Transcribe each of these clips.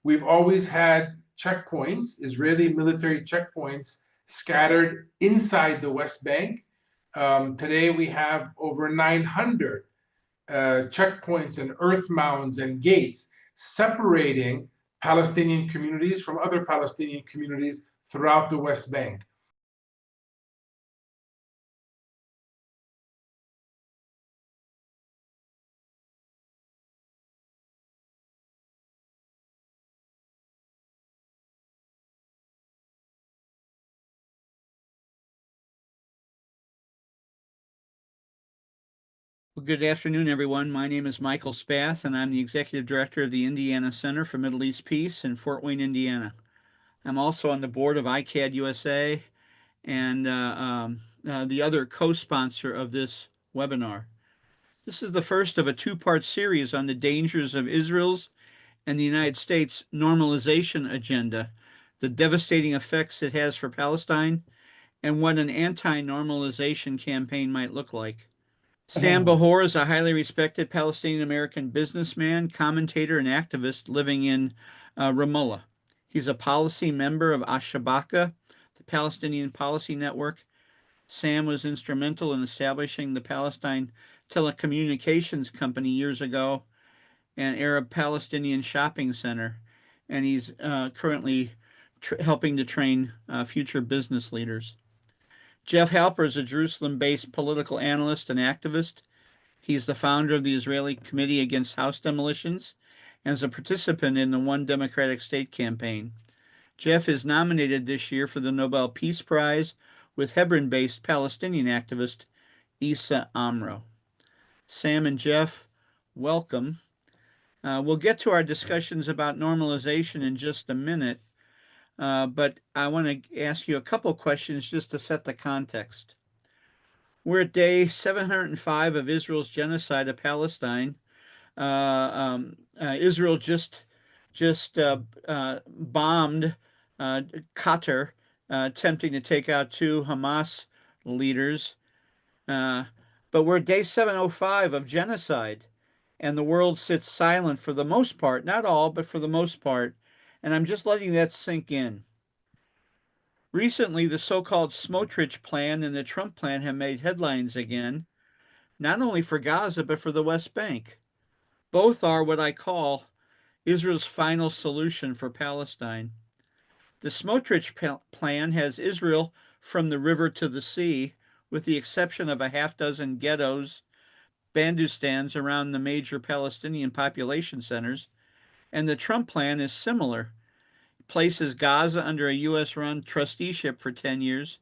we've always had checkpoints, Israeli military checkpoints, scattered inside the West Bank. Today we have over 900 checkpoints and earth mounds and gates separating Palestinian communities from other Palestinian communities throughout the West Bank. Well, good afternoon, everyone. My name is Michael Spath, and I'm the Executive Director of the Indiana Center for Middle East Peace in Fort Wayne, Indiana. I'm also on the board of ICAHD USA and the other co-sponsor of this webinar. This is the first of a two-part series on the dangers of Israel's and the United States normalization agenda, the devastating effects it has for Palestine, and what an anti-normalization campaign might look like. Sam Bahour is a highly respected Palestinian-American businessman, commentator, and activist living in Ramallah. He's a policy member of Ashabaka, the Palestinian Policy Network. Sam was instrumental in establishing the Palestine Telecommunications Company years ago, an Arab Palestinian shopping center, and he's currently helping to train future business leaders. Jeff Halper is a Jerusalem-based political analyst and activist. He's the founder of the Israeli Committee Against House Demolitions and is a participant in the One Democratic State campaign. Jeff is nominated this year for the Nobel Peace Prize with Hebron-based Palestinian activist Issa Amro. Sam and Jeff, welcome. We'll get to our discussions about normalization in just a minute, but I want to ask you a couple questions just to set the context. We're at day 705 of Israel's genocide of Palestine. Israel just bombed Qatar, attempting to take out two Hamas leaders. But we're at day 705 of genocide, and the world sits silent for the most part, not all, but for the most part. And I'm just letting that sink in. Recently, the so-called Smotrich plan and the Trump plan have made headlines again, not only for Gaza, but for the West Bank. Both are what I call Israel's final solution for Palestine. The Smotrich plan has Israel from the river to the sea, with the exception of a half-dozen ghettos, Bantustans around the major Palestinian population centers, and the Trump plan is similar. It places Gaza under a U.S.-run trusteeship for 10 years,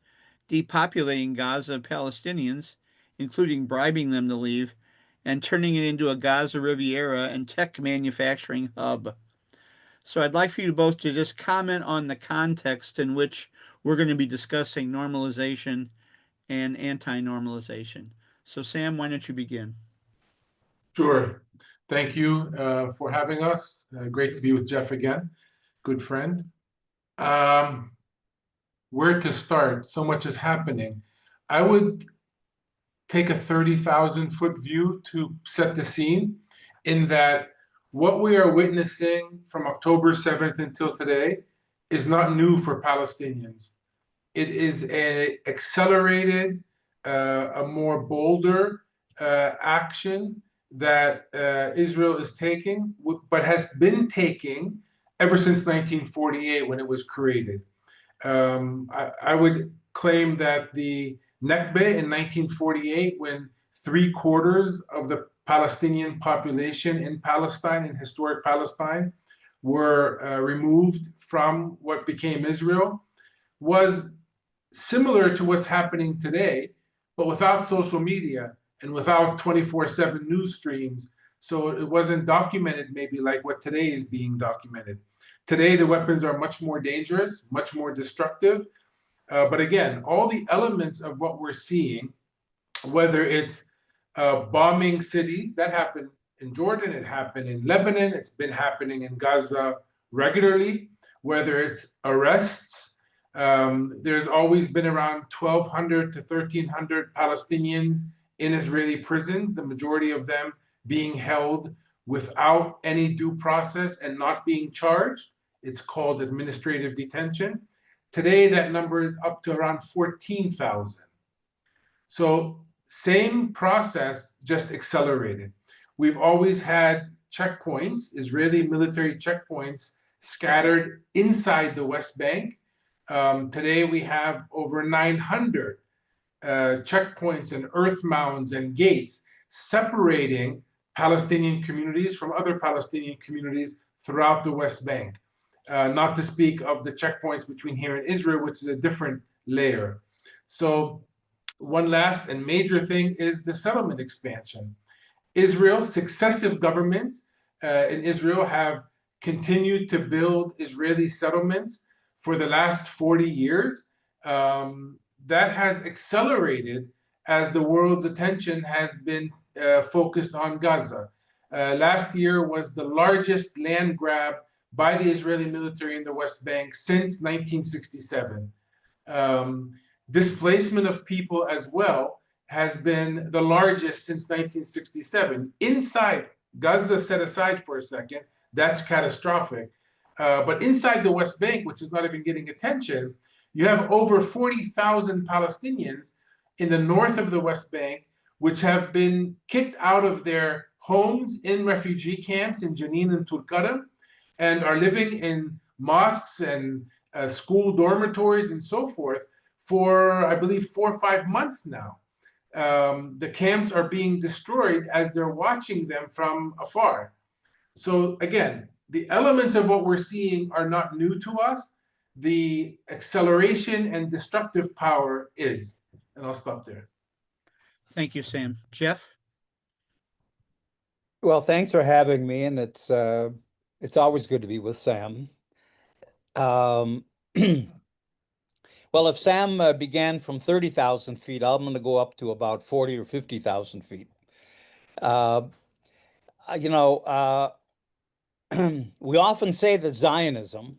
depopulating Gaza of Palestinians, including bribing them to leave, and turning it into a Gaza Riviera and tech manufacturing hub. So I'd like for you both to just comment on the context in which we're going to be discussing normalization and anti-normalization. So Sam, why don't you begin? Sure. Thank you for having us. Great to be with Jeff again. Good friend. Where to start? So much is happening. I would take a 30,000-foot view to set the scene, in that what we are witnessing from October 7th until today is not new for Palestinians. It is an accelerated, a more bolder action that Israel is taking, but has been taking ever since 1948 when it was created. I would claim that the Nakba in 1948, when 3/4 of the Palestinian population in Palestine, in historic Palestine, were removed from what became Israel, was similar to what's happening today, but without social media and without 24/7 news streams. So it wasn't documented maybe like what today is being documented. Today, the weapons are much more dangerous, much more destructive. But again, all the elements of what we're seeing, whether it's bombing cities, that happened in Jordan, it happened in Lebanon, it's been happening in Gaza regularly, whether it's arrests, there's always been around 1,200 to 1,300 Palestinians in Israeli prisons, the majority of them being held without any due process and not being charged. It's called administrative detention. Today, that number is up to around 14,000. So same process, just accelerated. We've always had checkpoints, Israeli military checkpoints, scattered inside the West Bank. Today we have over 900 checkpoints and earth mounds and gates separating Palestinian communities from other Palestinian communities throughout the West Bank. Not to speak of the checkpoints between here and Israel, which is a different layer. So one last and major thing is the settlement expansion. Israel, successive governments in Israel have continued to build Israeli settlements for the last 40 years. That has accelerated as the world's attention has been focused on Gaza. Last year was the largest land grab by the Israeli military in the West Bank since 1967. Displacement of people as well has been the largest since 1967. Inside Gaza, set aside for a second, that's catastrophic. But inside the West Bank, which is not even getting attention, you have over 40,000 Palestinians in the north of the West Bank, which have been kicked out of their homes in refugee camps in Jenin and Tulkarem, and are living in mosques and school dormitories and so forth for, I believe, 4 or 5 months now. The camps are being destroyed as they're watching them from afar. So again, the elements of what we're seeing are not new to us. The acceleration and destructive power is. And I'll stop there. Thank you, Sam. Jeff? Well, thanks for having me, and it's always good to be with Sam. Well, if Sam began from 30,000 feet, I'm going to go up to about 40 or 50,000 feet. You know, we often say that Zionism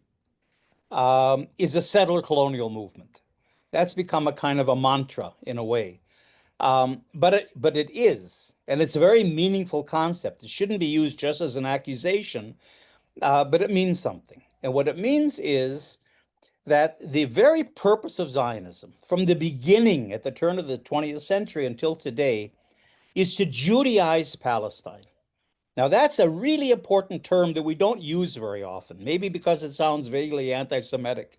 is a settler colonial movement. That's become a kind of a mantra in a way. But it is, and it's a very meaningful concept. It shouldn't be used just as an accusation, but it means something. And what it means is that the very purpose of Zionism, from the beginning at the turn of the 20th century until today, is to Judaize Palestine. Now, that's a really important term that we don't use very often, maybe because it sounds vaguely anti-Semitic.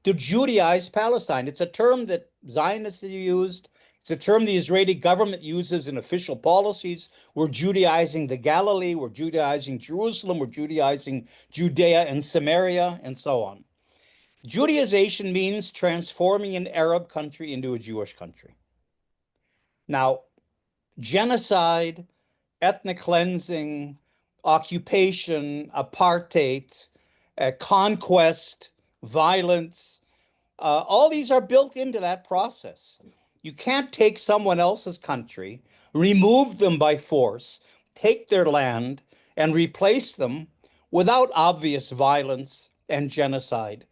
To Judaize Palestine. It's a term that Zionists used. It's a term the Israeli government uses in official policies. We're Judaizing the Galilee, we're Judaizing Jerusalem, we're Judaizing Judea and Samaria, and so on. Judaization means transforming an Arab country into a Jewish country. Now, genocide, ethnic cleansing, occupation, apartheid, conquest, violence, all these are built into that process. You can't take someone else's country, remove them by force, take their land, and replace them without obvious violence and genocide.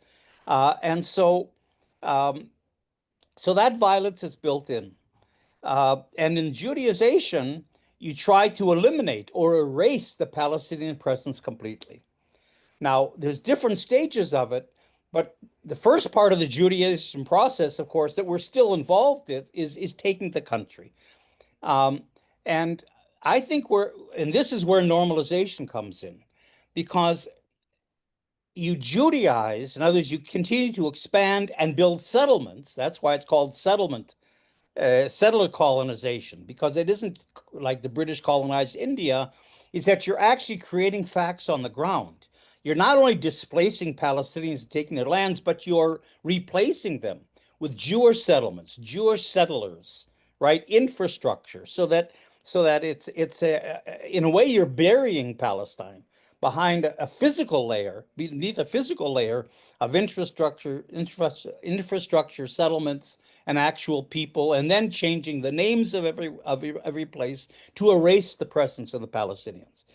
So that violence is built in. And in Judaization, you try to eliminate or erase the Palestinian presence completely. Now, there's different stages of it, but the first part of the Judaization process, of course, that we're still involved in is taking the country. And I think and this is where normalization comes in, because you Judaize, in other words, you continue to expand and build settlements. That's why it's called settler colonization, because it isn't like the British colonized India, is that you're actually creating facts on the ground. You're not only displacing Palestinians and taking their lands, but you're replacing them with Jewish settlements, Jewish settlers, right? Infrastructure, so that it's in a way you're burying Palestine behind a physical layer, beneath a physical layer of infrastructure, settlements, and actual people, and then changing the names of every place to erase the presence of the Palestinians.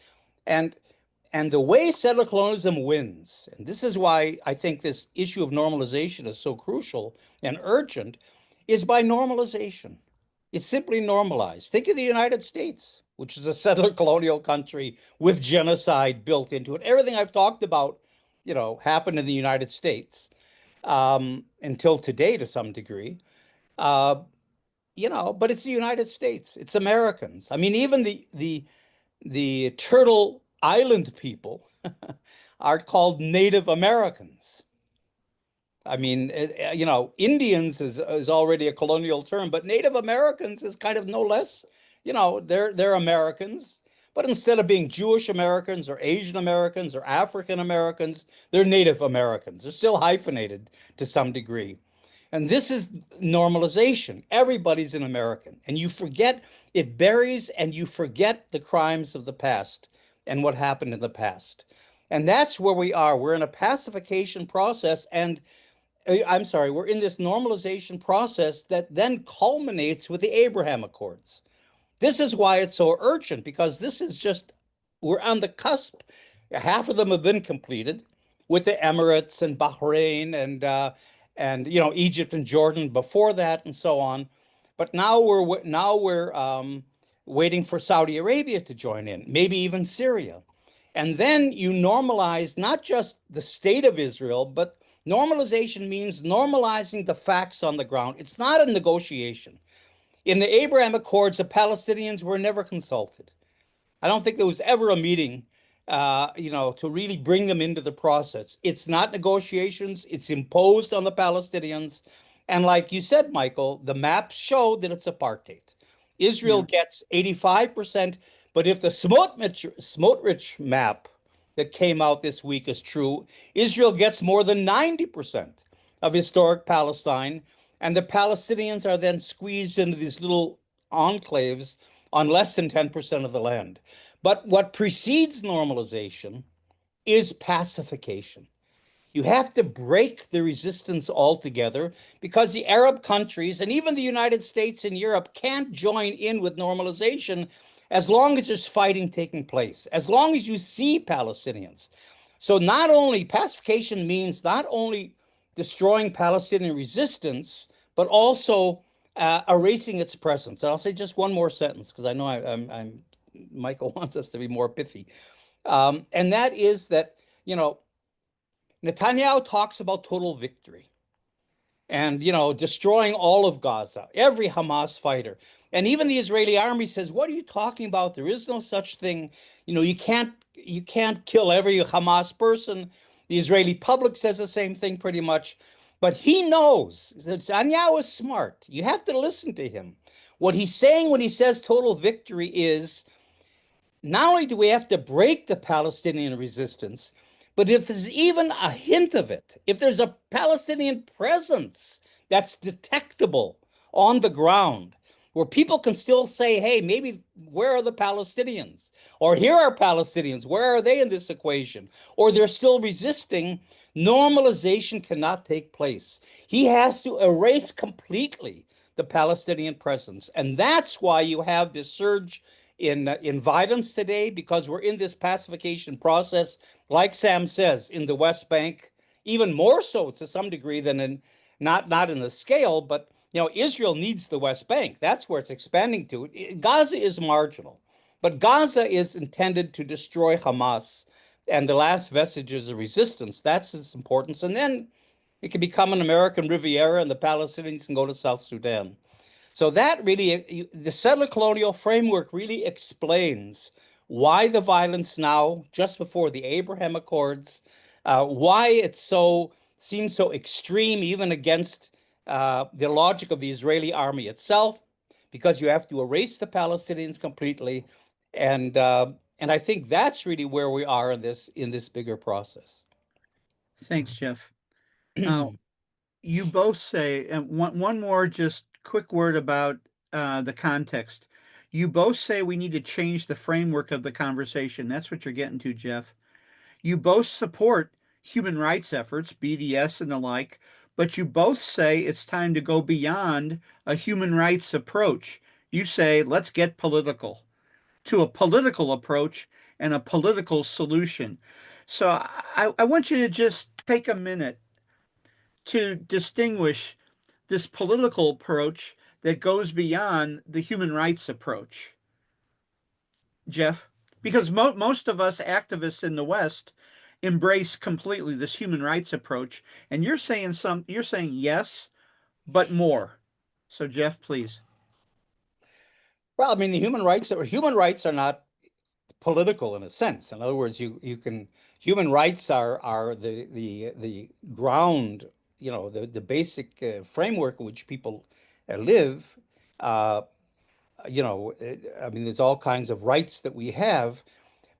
And the way settler colonialism wins, and this is why I think this issue of normalization is so crucial and urgent, is by normalization. It's simply normalized. Think of the United States. which is a settler colonial country with genocide built into it. Everything I've talked about, happened in the United States until today to some degree. But it's the United States. It's Americans. I mean, even the Turtle Island people are called Native Americans. I mean, Indians is already a colonial term, but Native Americans is kind of no less. They're Americans, but instead of being Jewish Americans or Asian Americans or African Americans, they're Native Americans. They're still hyphenated to some degree. And this is normalization. Everybody's an American. And you forget, it buries and you forget the crimes of the past and what happened in the past. And that's where we are. We're in a pacification process. And I'm sorry, we're in this normalization process that then culminates with the Abraham Accords. This is why it's so urgent, because this is just, we're on the cusp. Half of them have been completed with the Emirates and Bahrain and Egypt and Jordan before that and so on. But now we're waiting for Saudi Arabia to join in, maybe even Syria. And then you normalize not just the state of Israel, but normalization means normalizing the facts on the ground. It's not a negotiation. In the Abraham Accords, the Palestinians were never consulted. I don't think there was ever a meeting, to really bring them into the process. It's not negotiations. It's imposed on the Palestinians. And like you said, Michael, the maps show that it's apartheid. Israel gets 85%, but if the Smotrich map that came out this week is true, Israel gets more than 90% of historic Palestine, and the Palestinians are then squeezed into these little enclaves on less than 10% of the land. But what precedes normalization is pacification. You have to break the resistance altogether, because the Arab countries and even the United States and Europe can't join in with normalization as long as there's fighting taking place, as long as you see Palestinians. So not only pacification means not only destroying Palestinian resistance, but also erasing its presence. And I'll say just one more sentence, because I know I'm Michael wants us to be more pithy. And that is that, Netanyahu talks about total victory and, destroying all of Gaza, every Hamas fighter. And even the Israeli army says, what are you talking about? There is no such thing. You can't kill every Hamas person. The Israeli public says the same thing pretty much. But he knows that Netanyahu is smart. You have to listen to him. What he's saying when he says total victory is, not only do we have to break the Palestinian resistance, but if there's even a hint of it, if there's a Palestinian presence that's detectable on the ground, where people can still say, hey, maybe where are the Palestinians? Or here are Palestinians, where are they in this equation? Or they're still resisting, normalization cannot take place. He has to erase completely the Palestinian presence. And that's why you have this surge in violence today, because we're in this pacification process, like Sam says, in the West Bank, even more so to some degree than in, not in the scale, but Israel needs the West Bank. That's where it's expanding to. Gaza is marginal, but Gaza is intended to destroy Hamas and the last vestiges of resistance. That's its importance. And then it can become an American Riviera and the Palestinians can go to South Sudan. So that really, the settler colonial framework really explains why the violence now, just before the Abraham Accords, why it seems so extreme, even against the logic of the Israeli army itself, because you have to erase the Palestinians completely, and I think that's really where we are in this bigger process. Thanks, Jeff. Now, you both say, and one more just quick word about the context. You both say we need to change the framework of the conversation. That's what you're getting to, Jeff. You both support human rights efforts, BDS and the like, but you both say it's time to go beyond a human rights approach. You say, let's get political, to a political approach and a political solution. So I want you to just take a minute to distinguish this political approach that goes beyond the human rights approach. Jeff? Because most of us activists in the West embrace completely this human rights approach, and you're saying yes, but more. So, Jeff, please. Well, I mean, the human rights are not political in a sense. In other words, you can human rights are the ground, the basic framework in which people live. Uh, I mean, there's all kinds of rights that we have,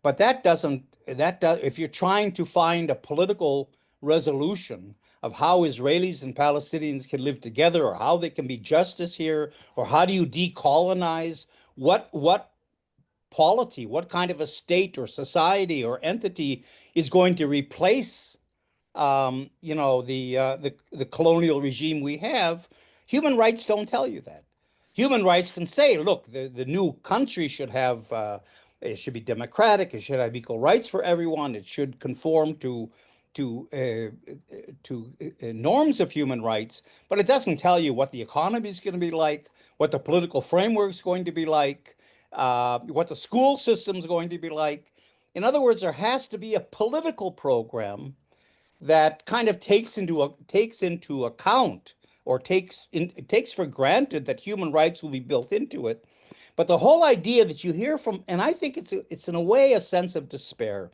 but if you're trying to find a political resolution of how Israelis and Palestinians can live together, or how there can be justice here, or how do you decolonize, what polity, what kind of a state or society or entity is going to replace the colonial regime we have. Human rights don't tell you that. Human rights can say, look, the new country should have it should be democratic, it should have equal rights for everyone, it should conform to norms of human rights, but it doesn't tell you what the economy is going to be like, what the political framework is going to be like, what the school system is going to be like. In other words, there has to be a political program that kind of takes into account, or takes for granted that human rights will be built into it. But the whole idea that you hear from, and I think it's in a way a sense of despair.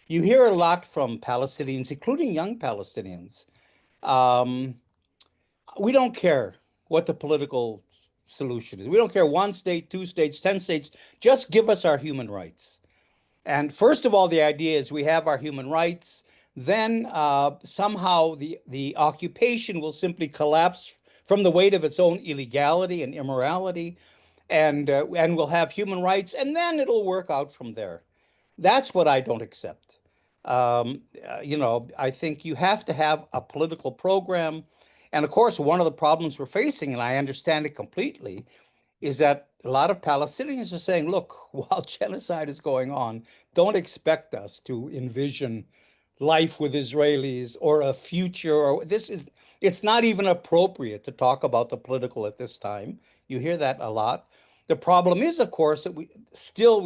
You hear a lot from Palestinians, including young Palestinians. Um, we don't care what the political solution is. We don't care 1 state, 2 states, 10 states. Just give us our human rights. And first of all, the idea is we have our human rights. Then somehow the occupation will simply collapse from the weight of its own illegality and immorality, and we'll have human rights, and then it'll work out from there. That's what I don't accept. I think you have to have a political program. And of course, one of the problems we're facing, and I understand it completely, is that a lot of Palestinians are saying, look, while genocide is going on, don't expect us to envision life with Israelis or a future, or it's not even appropriate to talk about the political at this time. You hear that a lot. The problem is, of course, that we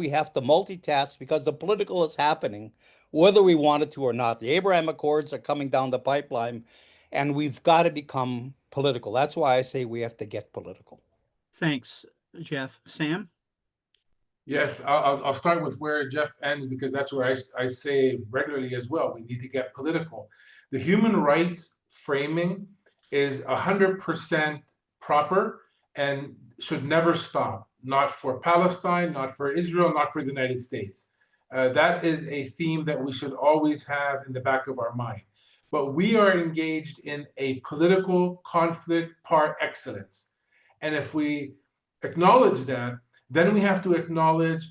have to multitask because the political is happening, whether we want it to or not. The Abraham Accords are coming down the pipeline, and we've got to become political. That's why I say we have to get political. Thanks, Jeff. Sam? Yes, I'll start with where Jeff ends, because that's where I say regularly as well. We need to get political. The human rights framing is 100% proper and should never stop. Not for Palestine, not for Israel, not for the United States. That is a theme that we should always have in the back of our mind. But we are engaged in a political conflict par excellence. And if we acknowledge that, then we have to acknowledge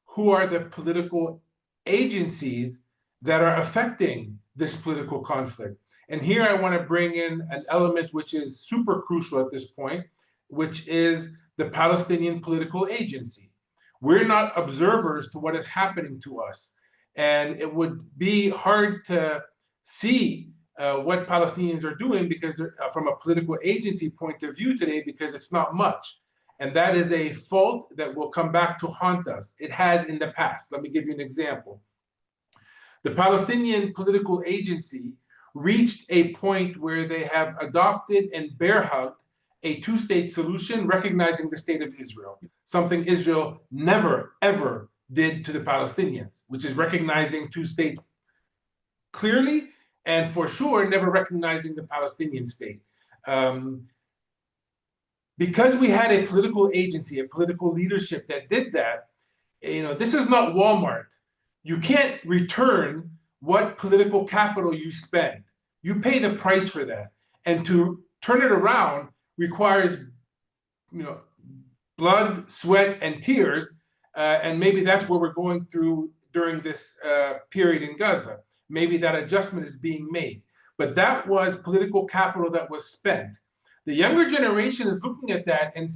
who are the political agencies that are affecting this political conflict. And here I want to bring in an element which is super crucial at this point, which is the Palestinian political agency. We're not observers to what is happening to us. And it would be hard to see what Palestinians are doing because from a political agency point of view today, because it's not much. And that is a fault that will come back to haunt us. It has in the past. Let me give you an example. The Palestinian political agency reached a point where they have adopted and bear hugged a two-state solution, recognizing the state of Israel, something Israel never, ever did to the Palestinians, which is recognizing two states clearly, and for sure, never recognizing the Palestinian state. Because we had a political agency, a political leadership that did that, this is not Walmart. You can't return what political capital you spend. You pay the price for that. And to turn it around requires, blood, sweat, and tears. And maybe that's what we're going through during this period in Gaza. Maybe that adjustment is being made. But that was political capital that was spent. The younger generation is looking at that and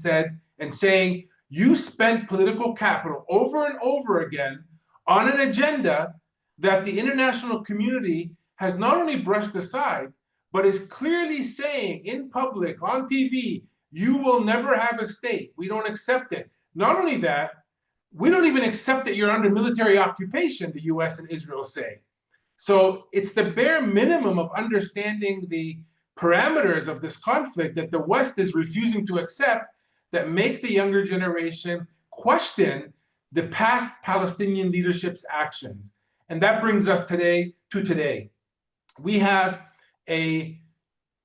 saying, you spent political capital over and over again on an agenda that the international community has not only brushed aside, but is clearly saying in public, on TV, you will never have a state. We don't accept it. Not only that, we don't even accept that you're under military occupation, the US and Israel say. So it's the bare minimum of understanding the parameters of this conflict that the West is refusing to accept, that make the younger generation question the past Palestinian leadership's actions. And that brings us today to today. We have a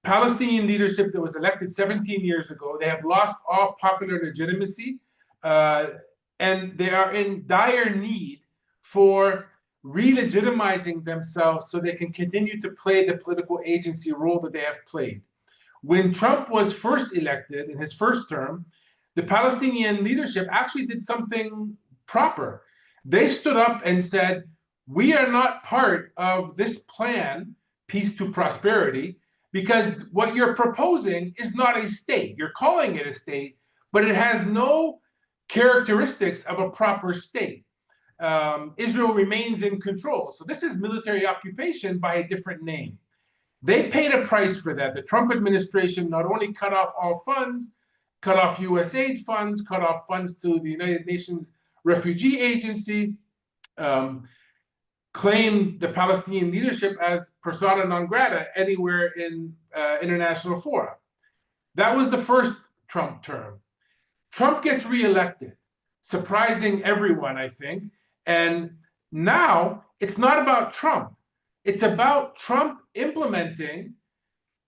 Palestinian leadership that was elected 17 years ago. They have lost all popular legitimacy, and they are in dire need for re-legitimizing themselves so they can continue to play the political agency role that they have played. When Trump was first elected in his first term, the Palestinian leadership actually did something proper. They stood up and said, we are not part of this plan, peace to prosperity, because what you're proposing is not a state. You're calling it a state, but it has no characteristics of a proper state. Israel remains in control. So this is military occupation by a different name. They paid a price for that. The Trump administration not only cut off all funds, cut off USAID funds, cut off funds to the United Nations Refugee Agency, claimed the Palestinian leadership as persona non grata anywhere in international fora. That was the first Trump term. Trump gets reelected, surprising everyone, I think. And now it's not about Trump. It's about Trump implementing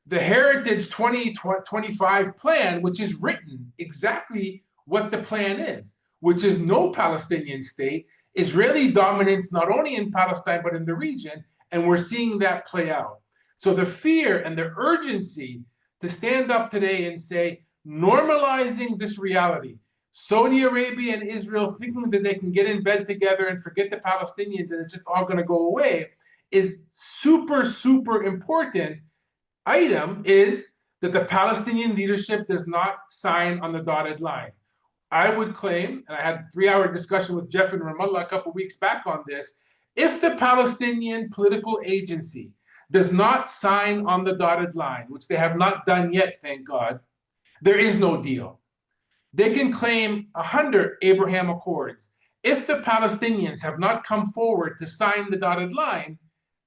the Heritage 2025 plan, which is written exactly what the plan is, which is no Palestinian state, Israeli dominance not only in Palestine, but in the region. And we're seeing that play out. So the fear and the urgency to stand up today and say, normalizing this reality, Saudi Arabia and Israel thinking that they can get in bed together and forget the Palestinians and it's just all going to go away, is super, super important. Item is that the Palestinian leadership does not sign on the dotted line. I would claim, and I had a 3-hour discussion with Jeff in Ramallah a couple of weeks back on this, if the Palestinian political agency does not sign on the dotted line, which they have not done yet, thank God, there is no deal. They can claim 100 Abraham Accords. If the Palestinians have not come forward to sign the dotted line,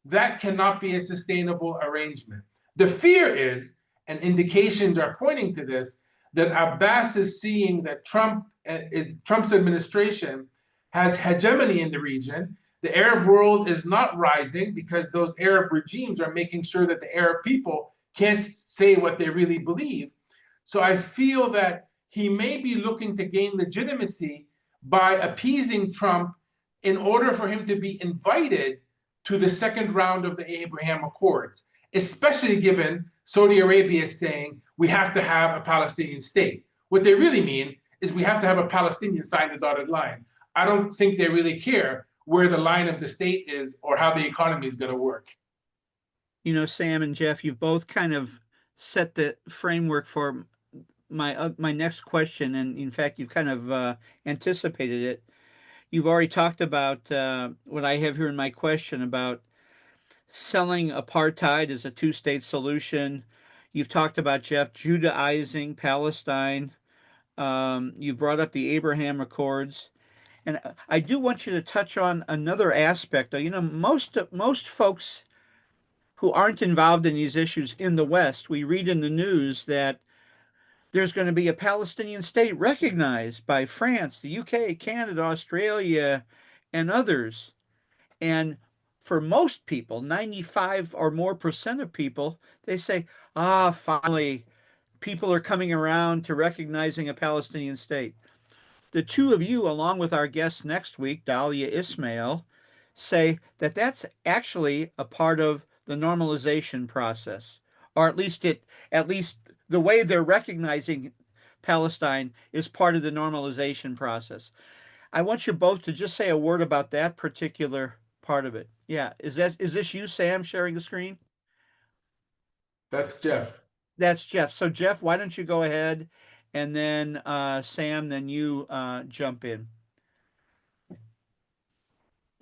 that cannot be a sustainable arrangement. The fear is, and indications are pointing to this, that Abbas is seeing that Trump's administration has hegemony in the region. The Arab world is not rising because those Arab regimes are making sure that the Arab people can't say what they really believe. So I feel that he may be looking to gain legitimacy by appeasing Trump in order for him to be invited to the second round of the Abraham Accords, especially given Saudi Arabia is saying we have to have a Palestinian state. What they really mean is we have to have a Palestinian sign the dotted line. I don't think they really care where the line of the state is or how the economy is going to work. You know, Sam and Jeff, you've both kind of set the framework for my next question, and in fact, you've kind of anticipated it. You've already talked about what I have here in my question about selling apartheid as a two-state solution. You've talked about, Jeff, Judaizing Palestine. You brought up the Abraham Accords. And I do want you to touch on another aspect. You know, most folks who aren't involved in these issues in the West, we read in the news that there's going to be a Palestinian state recognized by France, the UK, Canada, Australia, and others. And for most people, 95 or more percent of people, they say, finally, people are coming around to recognizing a Palestinian state. The two of you, along with our guest next week, Dahlia Ismail, say that that's actually a part of the normalization process, or at least the way they're recognizing Palestine is part of the normalization process. I want you both to just say a word about that particular part of it. Yeah, is this you, Sam, sharing the screen? That's Jeff. That's Jeff. So Jeff, why don't you go ahead, and then Sam, then you jump in.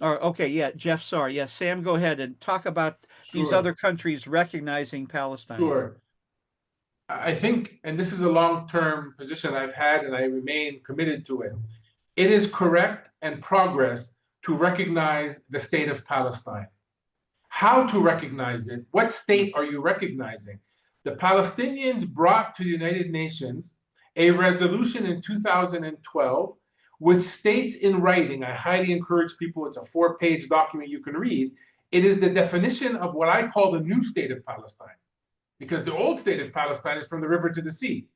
Or okay, yeah, Jeff. Sorry, yeah, Sam, go ahead and talk about these other countries recognizing Palestine. Sure. I think, and this is a long-term position I've had, and I remain committed to it. it is correct and progress to recognize the state of Palestine. How to recognize it? What state are you recognizing? The Palestinians brought to the United Nations a resolution in 2012, which states in writing, I highly encourage people, it's a 4-page document you can read. It is the definition of what I call the new state of Palestine, because the old state of Palestine is from the river to the sea.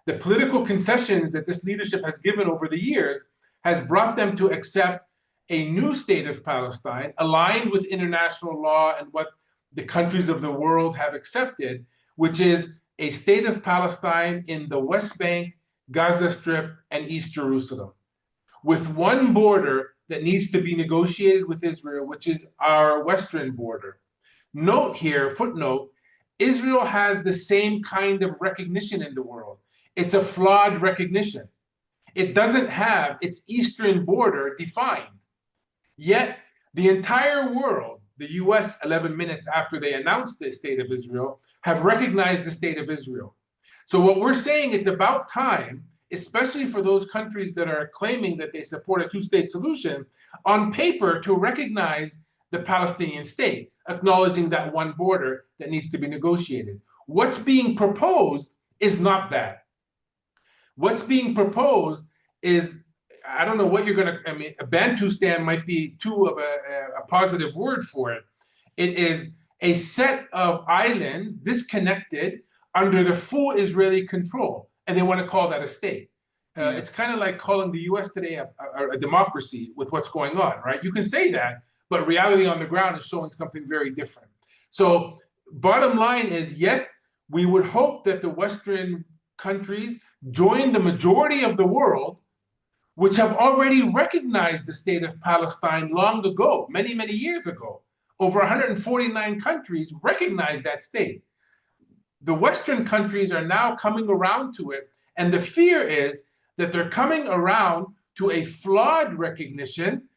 The political concessions that this leadership has given over the years has brought them to accept a new state of Palestine aligned with international law and what the countries of the world have accepted, which is a state of Palestine in the West Bank, Gaza Strip, and East Jerusalem, with one border that needs to be negotiated with Israel, which is our western border. Note here, footnote, Israel has the same kind of recognition in the world. It's a flawed recognition. It doesn't have its eastern border defined. Yet the entire world, the US 11 minutes after they announced the state of Israel, have recognized the state of Israel. So what we're saying, it's about time, especially for those countries that are claiming that they support a two-state solution, on paper to recognize the Palestinian state, acknowledging that one border that needs to be negotiated. What's being proposed is not that. What's being proposed is, I don't know what you're going to, I mean, a Bantustan might be too of a positive word for it. It is a set of islands disconnected under the full Israeli control, and they want to call that a state. It's kind of like calling the US today a democracy with what's going on, right? You can say that, but reality on the ground is showing something very different. So bottom line is, yes, we would hope that the Western countries join the majority of the world, which have already recognized the state of Palestine long ago, many, many years ago. Over 149 countries recognize that state. The Western countries are now coming around to it, and the fear is that they're coming around to a flawed recognition,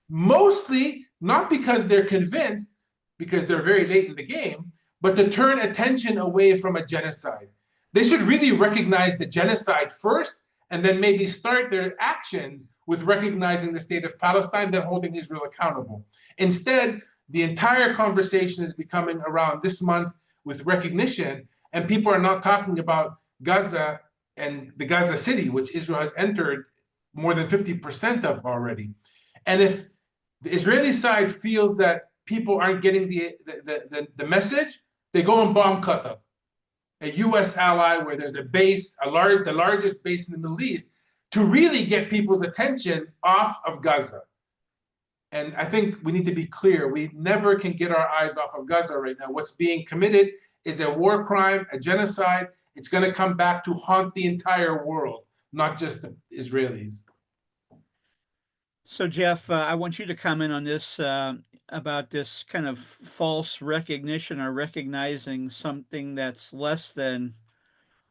mostly not because they're convinced, because they're very late in the game, but to turn attention away from a genocide. They should really recognize the genocide first, and then maybe start their actions with recognizing the state of Palestine, then holding Israel accountable. Instead, the entire conversation is becoming around this month with recognition, and people are not talking about Gaza and the Gaza city, which Israel has entered more than 50% of already. And if the Israeli side feels that people aren't getting the message, they go and bomb Qatar, a US ally where there's a base, the largest base in the Middle East, to really get people's attention off of Gaza. And I think we need to be clear, we never can get our eyes off of Gaza right now. What's being committed is a war crime, a genocide. It's going to come back to haunt the entire world, not just the Israelis. So Jeff, I want you to comment on this, about this kind of false recognition or recognizing something that's less than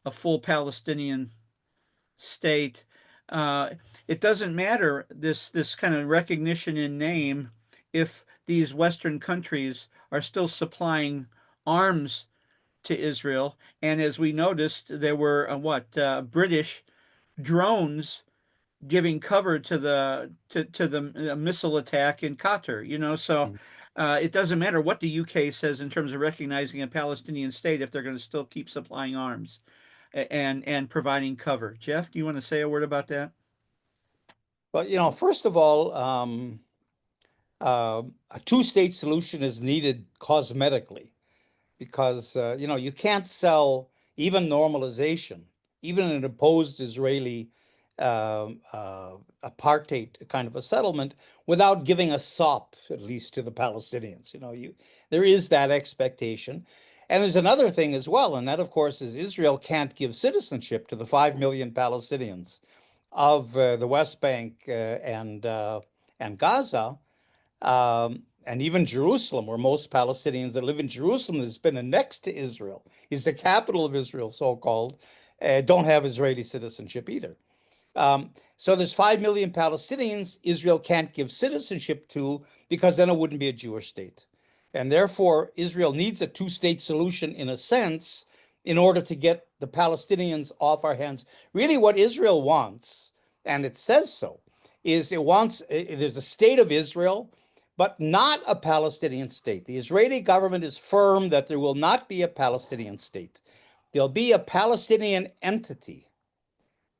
a full Palestinian state. It doesn't matter, this kind of recognition in name, if these Western countries are still supplying arms to Israel. And as we noticed, there were British drones giving cover to the missile attack in Qatar. So it doesn't matter what the UK says in terms of recognizing a Palestinian state if they're going to still keep supplying arms and providing cover. Jeff, do you want to say a word about that? Well, first of all, a two-state solution is needed cosmetically because, you can't sell even normalization, even an opposed Israeli apartheid kind of a settlement, without giving a sop, at least to the Palestinians. There is that expectation. And there's another thing as well, and that, of course, is Israel can't give citizenship to the 5 million Palestinians of the West Bank and Gaza, and even Jerusalem, where most Palestinians that live in Jerusalem has been annexed to Israel, is the capital of Israel, so-called, don't have Israeli citizenship either. So there's 5 million Palestinians Israel can't give citizenship to, because then it wouldn't be a Jewish state. And therefore, Israel needs a two-state solution in a sense in order to get the Palestinians off our hands. Really what Israel wants, and it says so, is there's a state of Israel, but not a Palestinian state. The Israeli government is firm that there will not be a Palestinian state. There'll be a Palestinian entity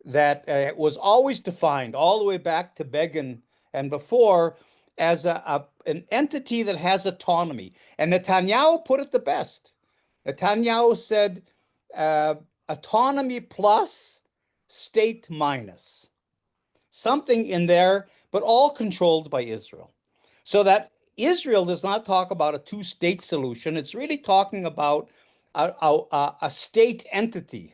that was always defined all the way back to Begin and before as an entity that has autonomy. And Netanyahu put it the best. Netanyahu said, autonomy plus, state minus. Something in there, but all controlled by Israel. So that Israel does not talk about a two-state solution. It's really talking about a state entity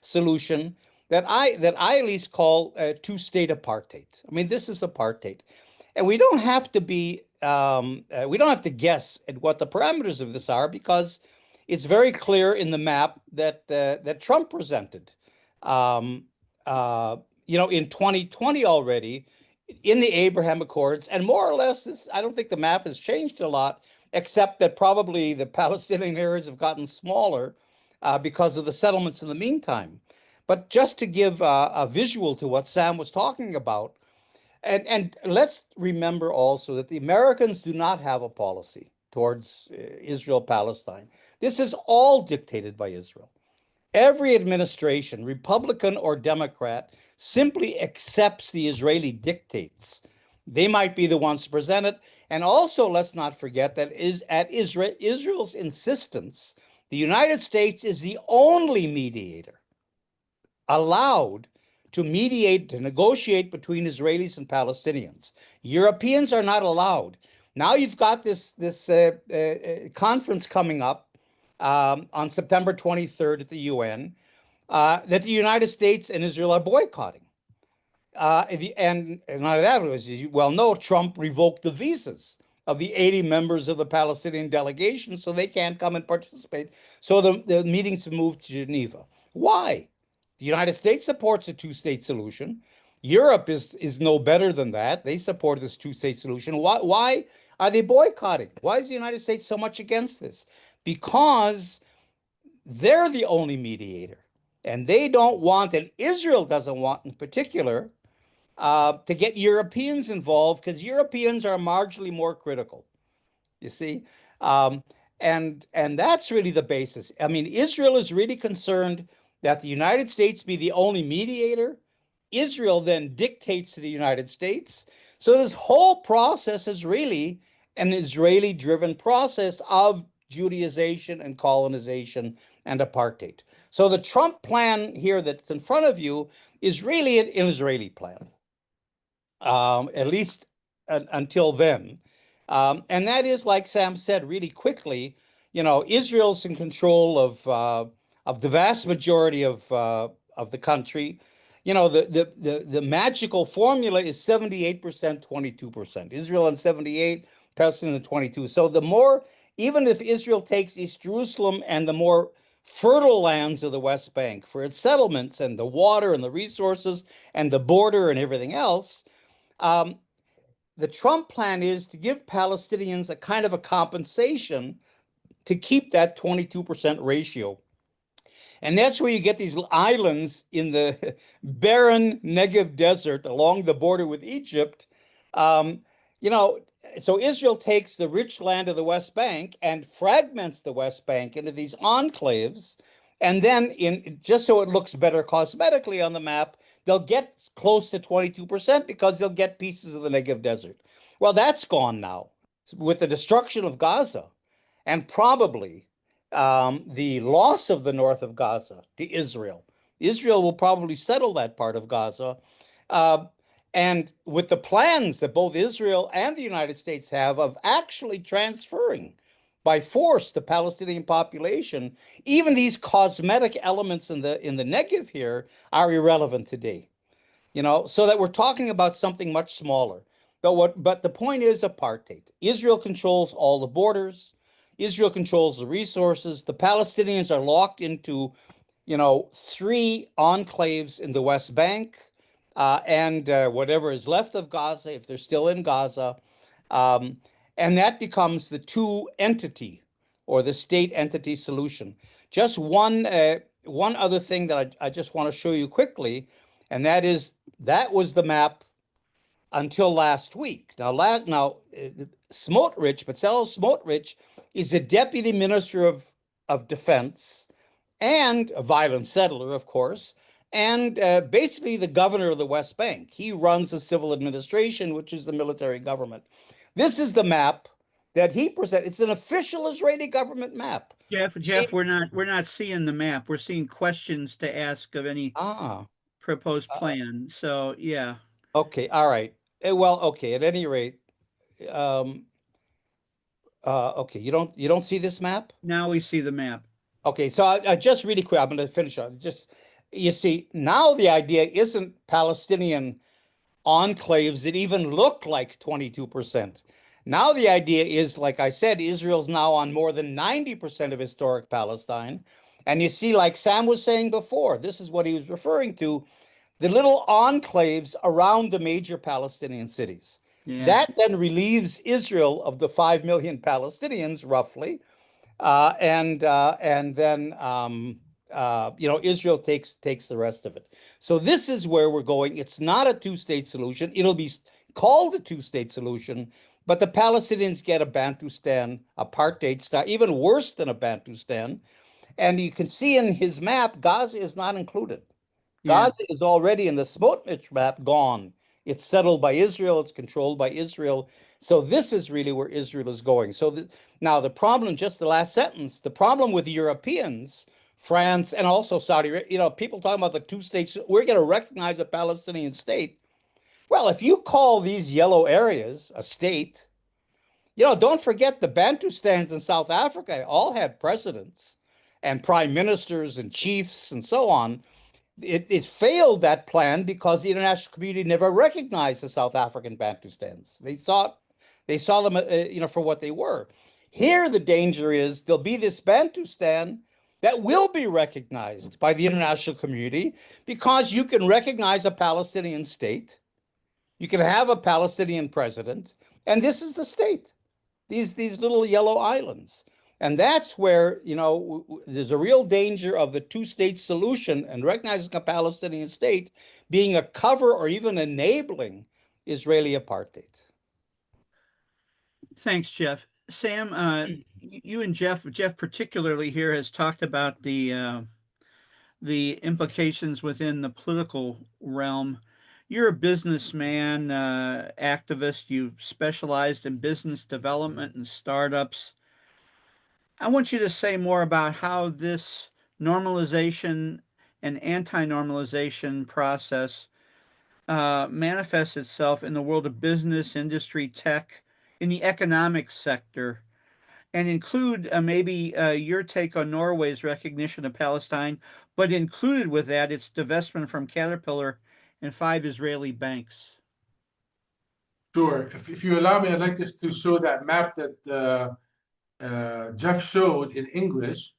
solution that I at least call two-state apartheid. I mean, this is apartheid. And we don't have to be, we don't have to guess at what the parameters of this are, because it's very clear in the map that that Trump presented. In 2020 already, in the Abraham Accords, and more or less, this, I don't think the map has changed a lot, except that probably the Palestinian areas have gotten smaller because of the settlements in the meantime. But just to give a visual to what Sam was talking about, and let's remember also that the Americans do not have a policy towards Israel-Palestine. This is all dictated by Israel. Every administration, Republican or Democrat, simply accepts the Israeli dictates. They might be the ones to present it. And also, let's not forget that at Israel's insistence, the United States is the only mediator allowed to mediate, to negotiate between Israelis and Palestinians. Europeans are not allowed. Now you've got this conference coming up on September 23rd at the UN that the United States and Israel are boycotting. And not that, as you well know, Trump revoked the visas of the 80 members of the Palestinian delegation, so they can't come and participate. So the meetings have moved to Geneva. Why? The United States supports a two-state solution. Europe is no better than that. They support this two-state solution. Why are they boycotting? Why is the United States so much against this? Because they're the only mediator, and they don't want, and Israel doesn't want in particular, to get Europeans involved, because Europeans are marginally more critical, you see? And that's really the basis. I mean, Israel is really concerned that the United States be the only mediator. Israel then dictates to the United States. So this whole process is really an Israeli-driven process of Judaization and colonization and apartheid. So the Trump plan here that's in front of you is really an Israeli plan, at least until then. And that is, like Sam said, really quickly, Israel's in control of the vast majority of the country. The magical formula is 78%, 22%. Israel on 78, Palestine on 22. So the more, even if Israel takes East Jerusalem and the more fertile lands of the West Bank for its settlements and the water and the resources and the border and everything else, the Trump plan is to give Palestinians a kind of a compensation to keep that 22% ratio. And that's where you get these islands in the barren Negev desert along the border with Egypt. So Israel takes the rich land of the West Bank and fragments the West Bank into these enclaves. And then, just so it looks better cosmetically on the map, they'll get close to 22% because they'll get pieces of the Negev desert. Well, that's gone now with the destruction of Gaza, and probably the loss of the north of Gaza to Israel. Israel will probably settle that part of Gaza. And with the plans that both Israel and the United States have of actually transferring by force the Palestinian population, even these cosmetic elements in the Negev here are irrelevant today. So that we're talking about something much smaller. But the point is apartheid. Israel controls all the borders. Israel controls the resources. The Palestinians are locked into, 3 enclaves in the West Bank and whatever is left of Gaza, if they're still in Gaza. And that becomes the two entity or the state entity solution. Just one other thing that I just want to show you quickly, and that was the map until last week. Now, Smotrich, Bezalel Smotrich, is the deputy minister of defense and a violent settler, of course, and basically the governor of the West Bank. He runs the civil administration, which is the military government. This is the map that he presented. It's an official Israeli government map. Jeff, we're not seeing the map. We're seeing questions to ask of any proposed plan. So yeah. Okay, all right. Well, okay, at any rate, okay, you don't see this map? Now we see the map. Okay, so I just really quick, I'm going to finish on just, you see, now the idea isn't Palestinian enclaves that even look like 22%. Now the idea is, like I said, Israel's now on more than 90% of historic Palestine. And you see, like Sam was saying before, this is what he was referring to, the little enclaves around the major Palestinian cities. Yeah. That then relieves Israel of the 5 million Palestinians, roughly. And then Israel takes the rest of it. So this is where we're going. It's not a two-state solution. It'll be called a two-state solution, but the Palestinians get a Bantustan, apartheid style, even worse than a Bantustan. And you can see in his map, Gaza is not included. Yeah. Gaza is already in the Smotrich map gone. It's settled by Israel. It's controlled by Israel. So this is really where Israel is going. So now the problem, just the last sentence, the problem with the Europeans, France, and also Saudi Arabia, people talking about the two states, we're going to recognize a Palestinian state. Well, if you call these yellow areas a state, don't forget the Bantustans in South Africa all had presidents and prime ministers and chiefs and so on. It failed, that plan, because the international community never recognized the South African Bantustans. They saw them, for what they were. Here, the danger is there'll be this Bantustan that will be recognized by the international community, because you can recognize a Palestinian state, you can have a Palestinian president, and this is the state. These little yellow islands. And that's where, there's a real danger of the two-state solution and recognizing a Palestinian state being a cover or even enabling Israeli apartheid. Thanks, Jeff. Sam, you and Jeff particularly here has talked about the implications within the political realm. You're a businessman, activist. You've specialized in business development and startups. I want you to say more about how this normalization and anti-normalization process manifests itself in the world of business, industry, tech, in the economic sector, and include maybe your take on Norway's recognition of Palestine, but included with that its divestment from Caterpillar and 5 Israeli banks. Sure. If you allow me, I'd like just to show that map that Jeff showed in English,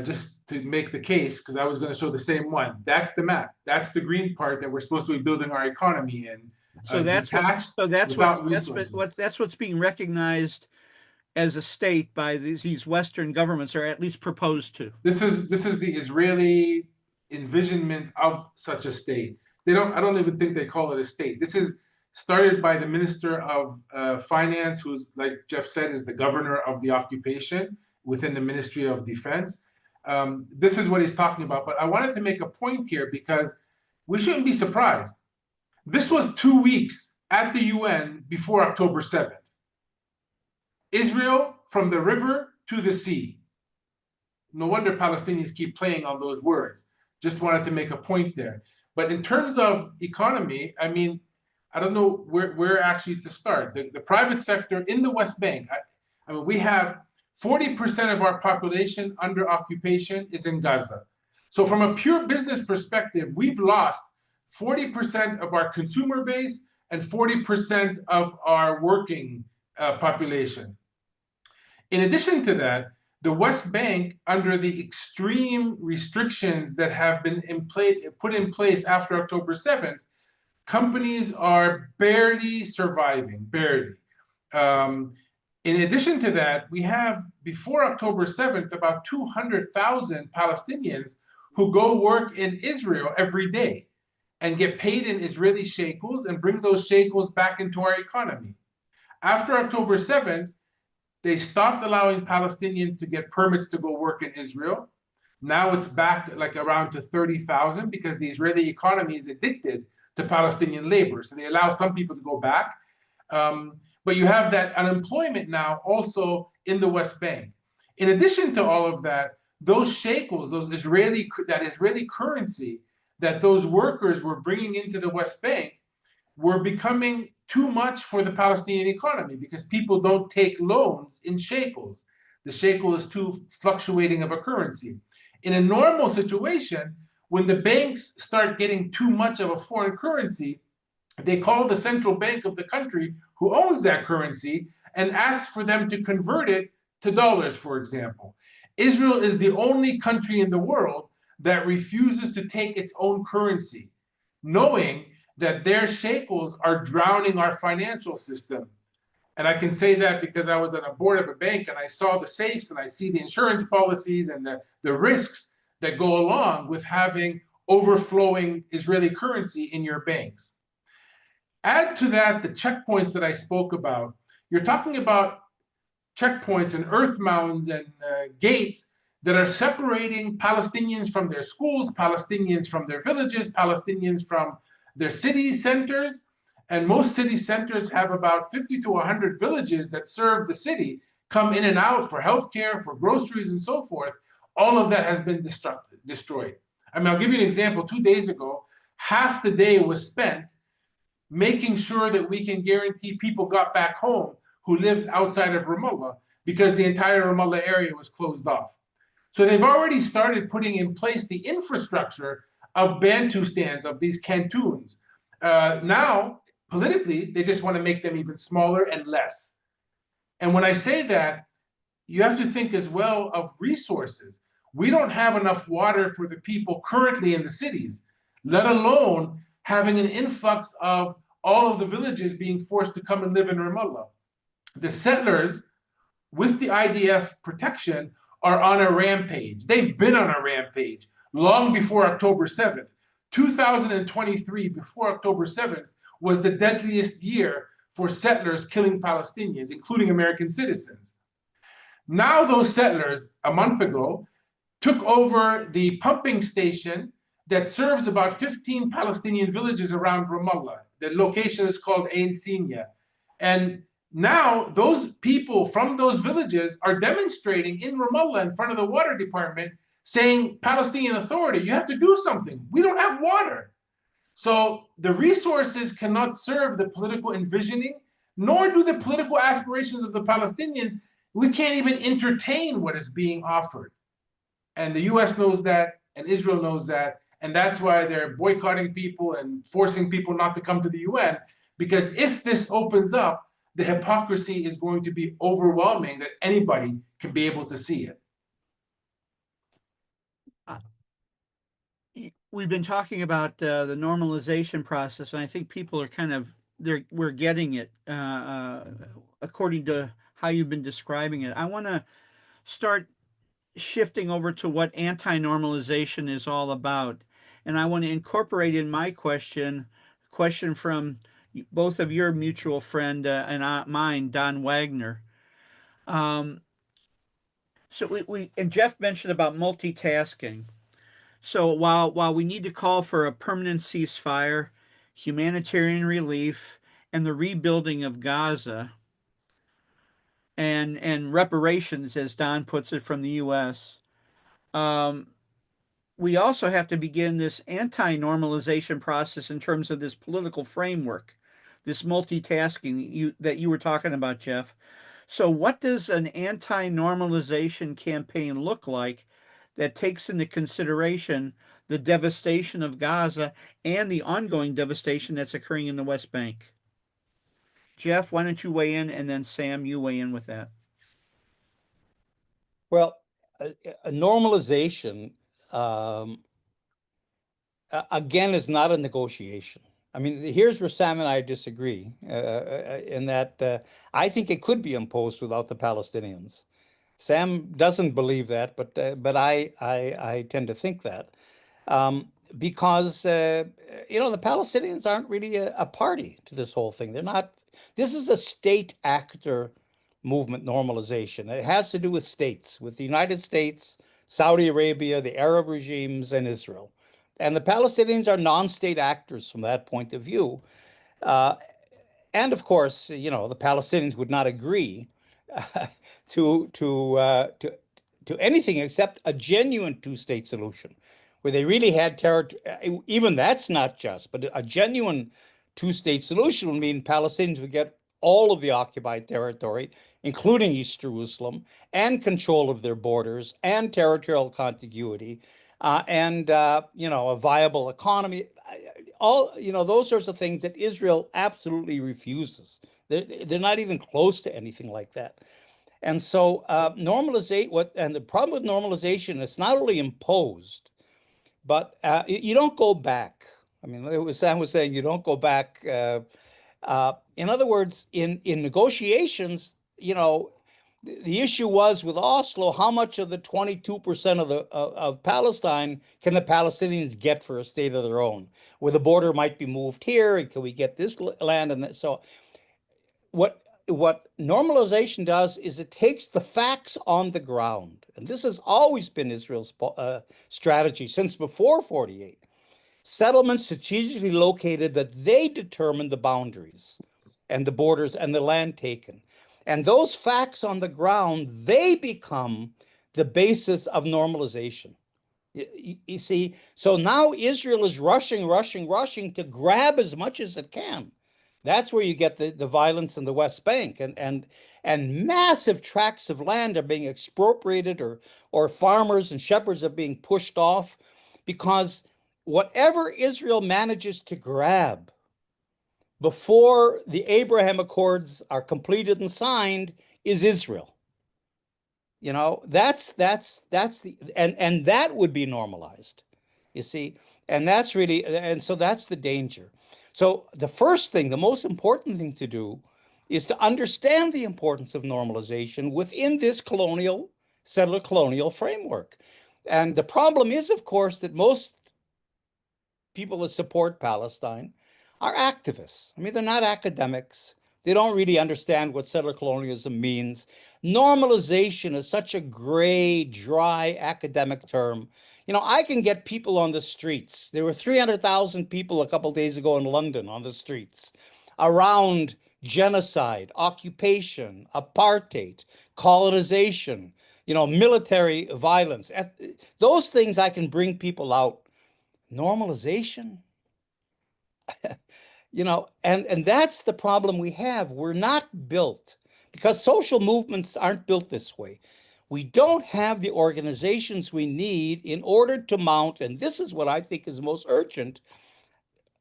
just to make the case, because I was going to show the same one. That's the map. That's the green part that we're supposed to be building our economy in. So that's what's being recognized as a state by these Western governments, or at least proposed to. This is the Israeli envisionment of such a state. I don't even think they call it a state. This is started by the Minister of Finance, who's, like Jeff said, is the governor of the occupation within the Ministry of Defense. This is what he's talking about. But I wanted to make a point here, because we shouldn't be surprised. This was 2 weeks at the UN before October 7th. Israel from the river to the sea. No wonder Palestinians keep playing on those words. Just wanted to make a point there. But in terms of economy, I mean, I don't know where actually to start. The private sector in the West Bank, I mean, we have 40% of our population under occupation is in Gaza. So from a pure business perspective, we've lost 40% of our consumer base and 40% of our working population. In addition to that, the West Bank, under the extreme restrictions that have been put in place after October 7th, companies are barely surviving, barely. In addition to that, we have, before October 7th, about 200,000 Palestinians who go work in Israel every day. and get paid in Israeli shekels and bring those shekels back into our economy. After October 7th, they stopped allowing Palestinians to get permits to go work in Israel. Now it's back like around to 30,000 because the Israeli economy is addicted to Palestinian labor. So they allow some people to go back. But you have that unemployment now also in the West Bank. In addition to all of that, those shekels, that Israeli currency that those workers were bringing into the West Bank were becoming too much for the Palestinian economy because people don't take loans in shekels. The shekel is too fluctuating of a currency. In a normal situation, when the banks start getting too much of a foreign currency, they call the central bank of the country who owns that currency and ask for them to convert it to dollars, for example. Israel is the only country in the world that refuses to take its own currency, knowing that their shekels are drowning our financial system. And I can say that because I was on a board of a bank and I saw the safes and I see the insurance policies and the risks that go along with having overflowing Israeli currency in your banks. Add to that the checkpoints that I spoke about. You're talking about checkpoints and earth mounds and gates that are separating Palestinians from their schools, Palestinians from their villages, Palestinians from their city centers. And most city centers have about 50 to 100 villages that serve the city, come in and out for healthcare, for groceries, and so forth. All of that has been destroyed. I mean, I'll give you an example. 2 days ago, half the day was spent making sure that we can guarantee people got back home who lived outside of Ramallah because the entire Ramallah area was closed off. So they've already started putting in place the infrastructure of Bantustans, of these cantons. Now, politically, they just want to make them even smaller and less. And when I say that, you have to think as well of resources. We don't have enough water for the people currently in the cities, let alone having an influx of all of the villages being forced to come and live in Ramallah. The settlers, with the IDF protection, are on a rampage. They've been on a rampage long before October 7th. 2023, before October 7th, was the deadliest year for settlers killing Palestinians, including American citizens. Now those settlers, a month ago, took over the pumping station that serves about 15 Palestinian villages around Ramallah. The location is called Ain Sinya. And now those people from those villages are demonstrating in Ramallah in front of the water department saying, Palestinian Authority, you have to do something. We don't have water. So the resources cannot serve the political envisioning, nor do the political aspirations of the Palestinians. We can't even entertain what is being offered. And the US knows that, and Israel knows that, and that's why they're boycotting people and forcing people not to come to the UN, because if this opens up, the hypocrisy is going to be overwhelming that anybody can be able to see it. We've been talking about the normalization process, and I think people are we're getting it according to how you've been describing it. I want to start shifting over to what anti-normalization is all about. And I want to incorporate in my question from both of your mutual friend and mine, Don Wagner. So we and Jeff mentioned about multitasking. So while we need to call for a permanent ceasefire, humanitarian relief, and the rebuilding of Gaza, and reparations, as Don puts it, from the U.S., we also have to begin this anti-normalization process in terms of this political framework, this multitasking that you were talking about, Jeff. So what does an anti-normalization campaign look like that takes into consideration the devastation of Gaza and the ongoing devastation that's occurring in the West Bank? Jeff, why don't you weigh in, and then Sam, you weigh in with that. Well, a normalization, again, is not a negotiation. I mean, here's where Sam and I disagree in that I think it could be imposed without the Palestinians. Sam doesn't believe that, but I tend to think that. because the Palestinians aren't really a party to this whole thing. They're not. This is a state actor movement, normalization. It has to do with states, with the United States, Saudi Arabia, the Arab regimes, and Israel. And the Palestinians are non-state actors from that point of view. And of course, the Palestinians would not agree to anything except a genuine two-state solution, where they really had territory. Even that's not just, but a genuine two-state solution would mean Palestinians would get all of the occupied territory, including East Jerusalem, and control of their borders, and territorial contiguity, and a viable economy. All those sorts of things that Israel absolutely refuses. They're not even close to anything like that. And so and the problem with normalization, it's not only imposed, but you don't go back. I mean, Sam was saying you don't go back. In other words, in negotiations, the issue was with Oslo, how much of the 22% of Palestine can the Palestinians get for a state of their own, where the border might be moved here, and can we get this land and that? So what normalization does is it takes the facts on the ground, and this has always been Israel's strategy since before 48. Settlements strategically located that they determine the boundaries and the borders and the land taken. And those facts on the ground, they become the basis of normalization. You see, so now Israel is rushing to grab as much as it can. That's where you get the violence in the West Bank, and massive tracts of land are being expropriated, or farmers and shepherds are being pushed off, because whatever Israel manages to grab before the Abraham Accords are completed and signed is Israel. That's and that would be normalized, you see, and so that's the danger. So the first thing, the most important thing to do is to understand the importance of normalization within this settler colonial framework. And the problem is, of course, that most people that support Palestine are activists. I mean, they're not academics. They don't really understand what settler colonialism means. Normalization is such a gray, dry academic term. I can get people on the streets. There were 300,000 people a couple of days ago in London on the streets around genocide, occupation, apartheid, colonization, military violence. Those things I can bring people out. Normalization, and that's the problem we have. We're not built, because social movements aren't built this way. We don't have the organizations we need in order to mount, and this is what I think is most urgent,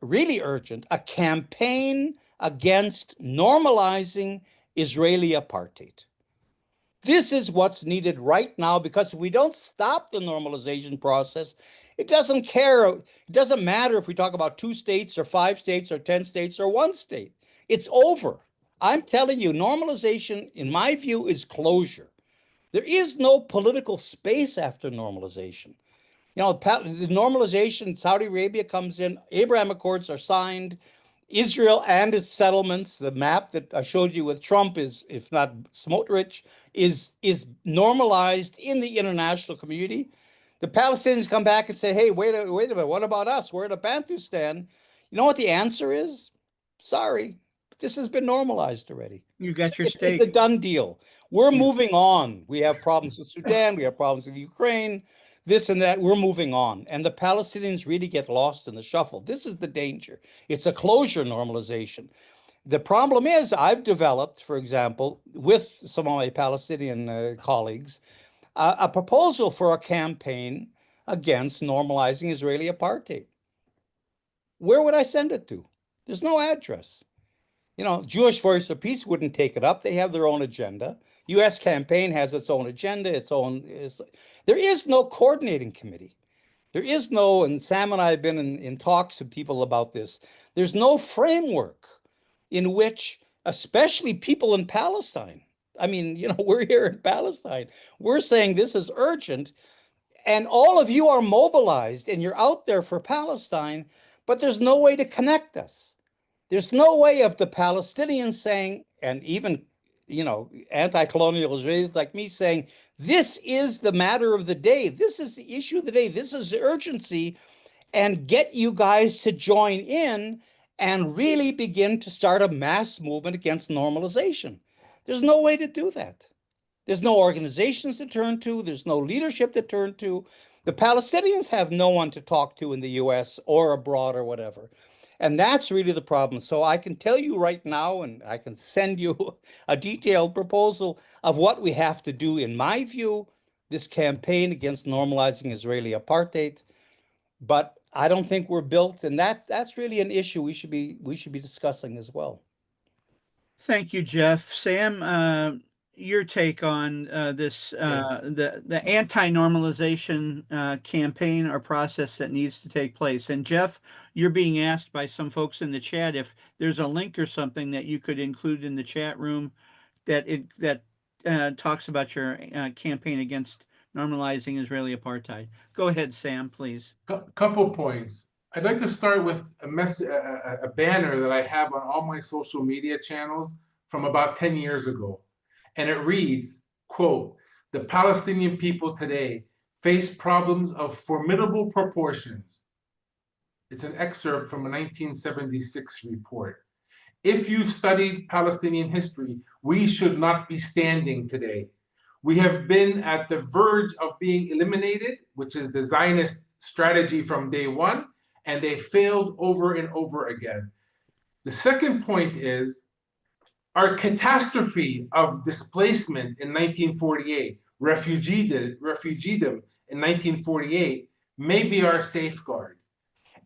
really urgent, a campaign against normalizing Israeli apartheid. This is what's needed right now, because if we don't stop the normalization process, it doesn't matter if we talk about 2 states or 5 states or 10 states or 1 state. It's over. I'm telling you, normalization, in my view, is closure. There is no political space after normalization. The normalization, Saudi Arabia comes in, Abraham Accords are signed, Israel and its settlements, the map that I showed you with Trump is, if not Smotrich, is normalized in the international community. The Palestinians come back and say, hey, wait a minute, what about us? We're in a Bantustan. You know what the answer is? Sorry, this has been normalized already. You got your stake. It's a done deal. We're moving on. We have problems with Sudan. We have problems with Ukraine, this and that. We're moving on. And the Palestinians really get lost in the shuffle. This is the danger. It's a closure normalization. The problem is, I've developed, for example, with some of my Palestinian colleagues, a proposal for a campaign against normalizing Israeli apartheid. Where would I send it to? There's no address. Jewish Voice of Peace wouldn't take it up. They have their own agenda. U.S. campaign has its own agenda, there is no coordinating committee. There is no, and Sam and I have been in talks with people about this, there's no framework in which, especially people in Palestine, I mean, we're here in Palestine, we're saying this is urgent. And all of you are mobilized and you're out there for Palestine, but there's no way to connect us. There's no way of the Palestinians saying, and even, anti-colonial Israelis like me saying, this is the matter of the day. This is the issue of the day. This is the urgency, and get you guys to join in and really begin to start a mass movement against normalization. There's no way to do that. There's no organizations to turn to. There's no leadership to turn to. The Palestinians have no one to talk to in the US or abroad or whatever. And that's really the problem. So I can tell you right now, and I can send you a detailed proposal of what we have to do, in my view, this campaign against normalizing Israeli apartheid. But I don't think we're built, and that's really an issue we should be discussing as well. Thank you, Jeff. Sam, your take on this Yes. the anti-normalization campaign or process that needs to take place. And Jeff, you're being asked by some folks in the chat if there's a link or something that you could include in the chat room that talks about your campaign against normalizing Israeli apartheid. Go ahead, Sam, please. Couple points. I'd like to start with a banner that I have on all my social media channels from about 10 years ago. And it reads, quote, "The Palestinian people today face problems of formidable proportions." It's an excerpt from a 1976 report. If you've studied Palestinian history, we should not be standing today. We have been at the verge of being eliminated, which is the Zionist strategy from day one, and they failed over and over again. The second point is our catastrophe of displacement in 1948, refugeedom in 1948, may be our safeguard.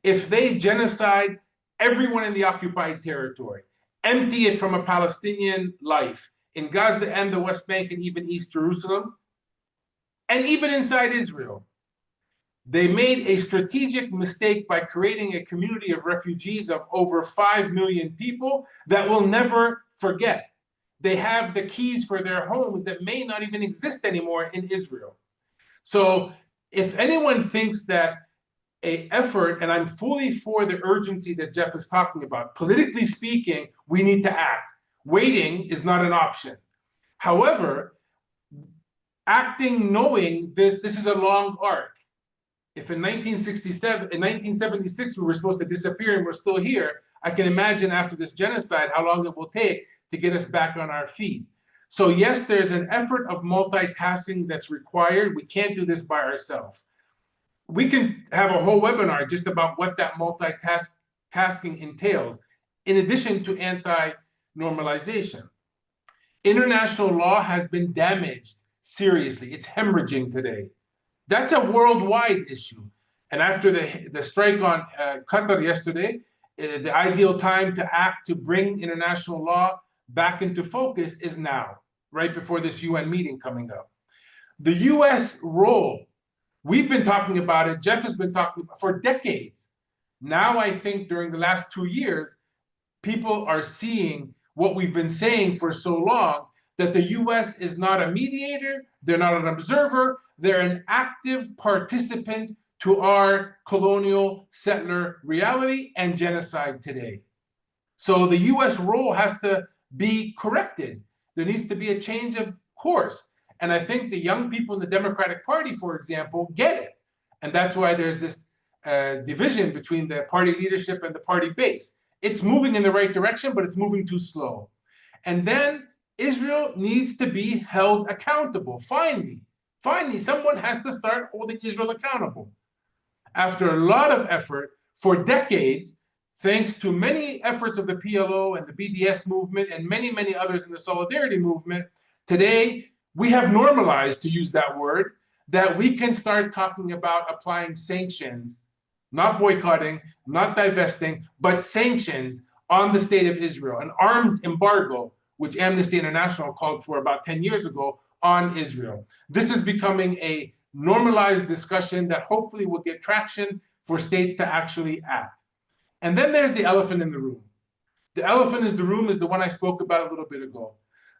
If they genocide everyone in the occupied territory, empty it from a Palestinian life in Gaza and the West Bank and even East Jerusalem, and even inside Israel, they made a strategic mistake by creating a community of refugees of over 5 million people that will never forget. They have the keys for their homes that may not even exist anymore in Israel. So if anyone thinks that an effort, and I'm fully for the urgency that Jeff is talking about, politically speaking, we need to act. Waiting is not an option. However, acting knowing this is a long arc. If in 1976 we were supposed to disappear and we're still here, I can imagine after this genocide how long it will take to get us back on our feet. So yes, there's an effort of multitasking that's required. We can't do this by ourselves. We can have a whole webinar just about what that multitasking entails, in addition to anti-normalization. International law has been damaged seriously. It's hemorrhaging today. That's a worldwide issue. And after the strike on Qatar yesterday, the ideal time to act to bring international law back into focus is now, right before this UN meeting coming up. The US role, we've been talking about it, Jeff has been talking about it for decades. Now I think during the last 2 years, people are seeing what we've been saying for so long, that the US is not a mediator, they're not an observer, they're an active participant to our colonial settler reality and genocide today. So the US role has to be corrected. There needs to be a change of course. And I think the young people in the Democratic Party, for example, get it. And that's why there's this division between the party leadership and the party base. It's moving in the right direction, but it's moving too slow. And then Israel needs to be held accountable. Finally, someone has to start holding Israel accountable. After a lot of effort for decades, thanks to many efforts of the PLO and the BDS movement and many, many others in the solidarity movement, today we have normalized, to use that word, that we can start talking about applying sanctions, not boycotting, not divesting, but sanctions on the state of Israel, an arms embargo, which Amnesty International called for about 10 years ago on Israel. This is becoming a normalized discussion that hopefully will get traction for states to actually act. And then there's the elephant in the room. The elephant in the room is the one I spoke about a little bit ago,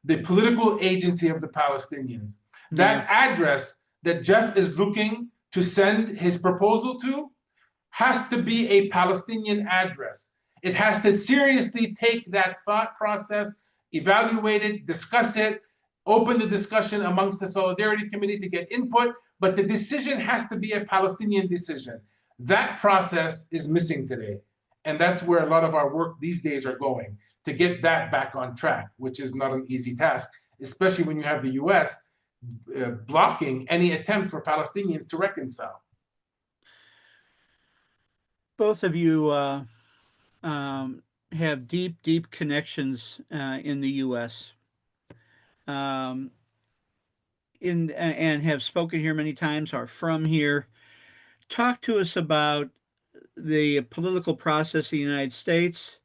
the political agency of the Palestinians. That address that Jeff is looking to send his proposal to has to be a Palestinian address. It has to seriously take that thought process, evaluate it, discuss it, open the discussion amongst the Solidarity Committee to get input, but the decision has to be a Palestinian decision. That process is missing today. And that's where a lot of our work these days are going, to get that back on track, which is not an easy task, especially when you have the US blocking any attempt for Palestinians to reconcile. Both of you have deep, deep connections in the U.S. And have spoken here many times, are from here. Talk to us about the political process in the United States,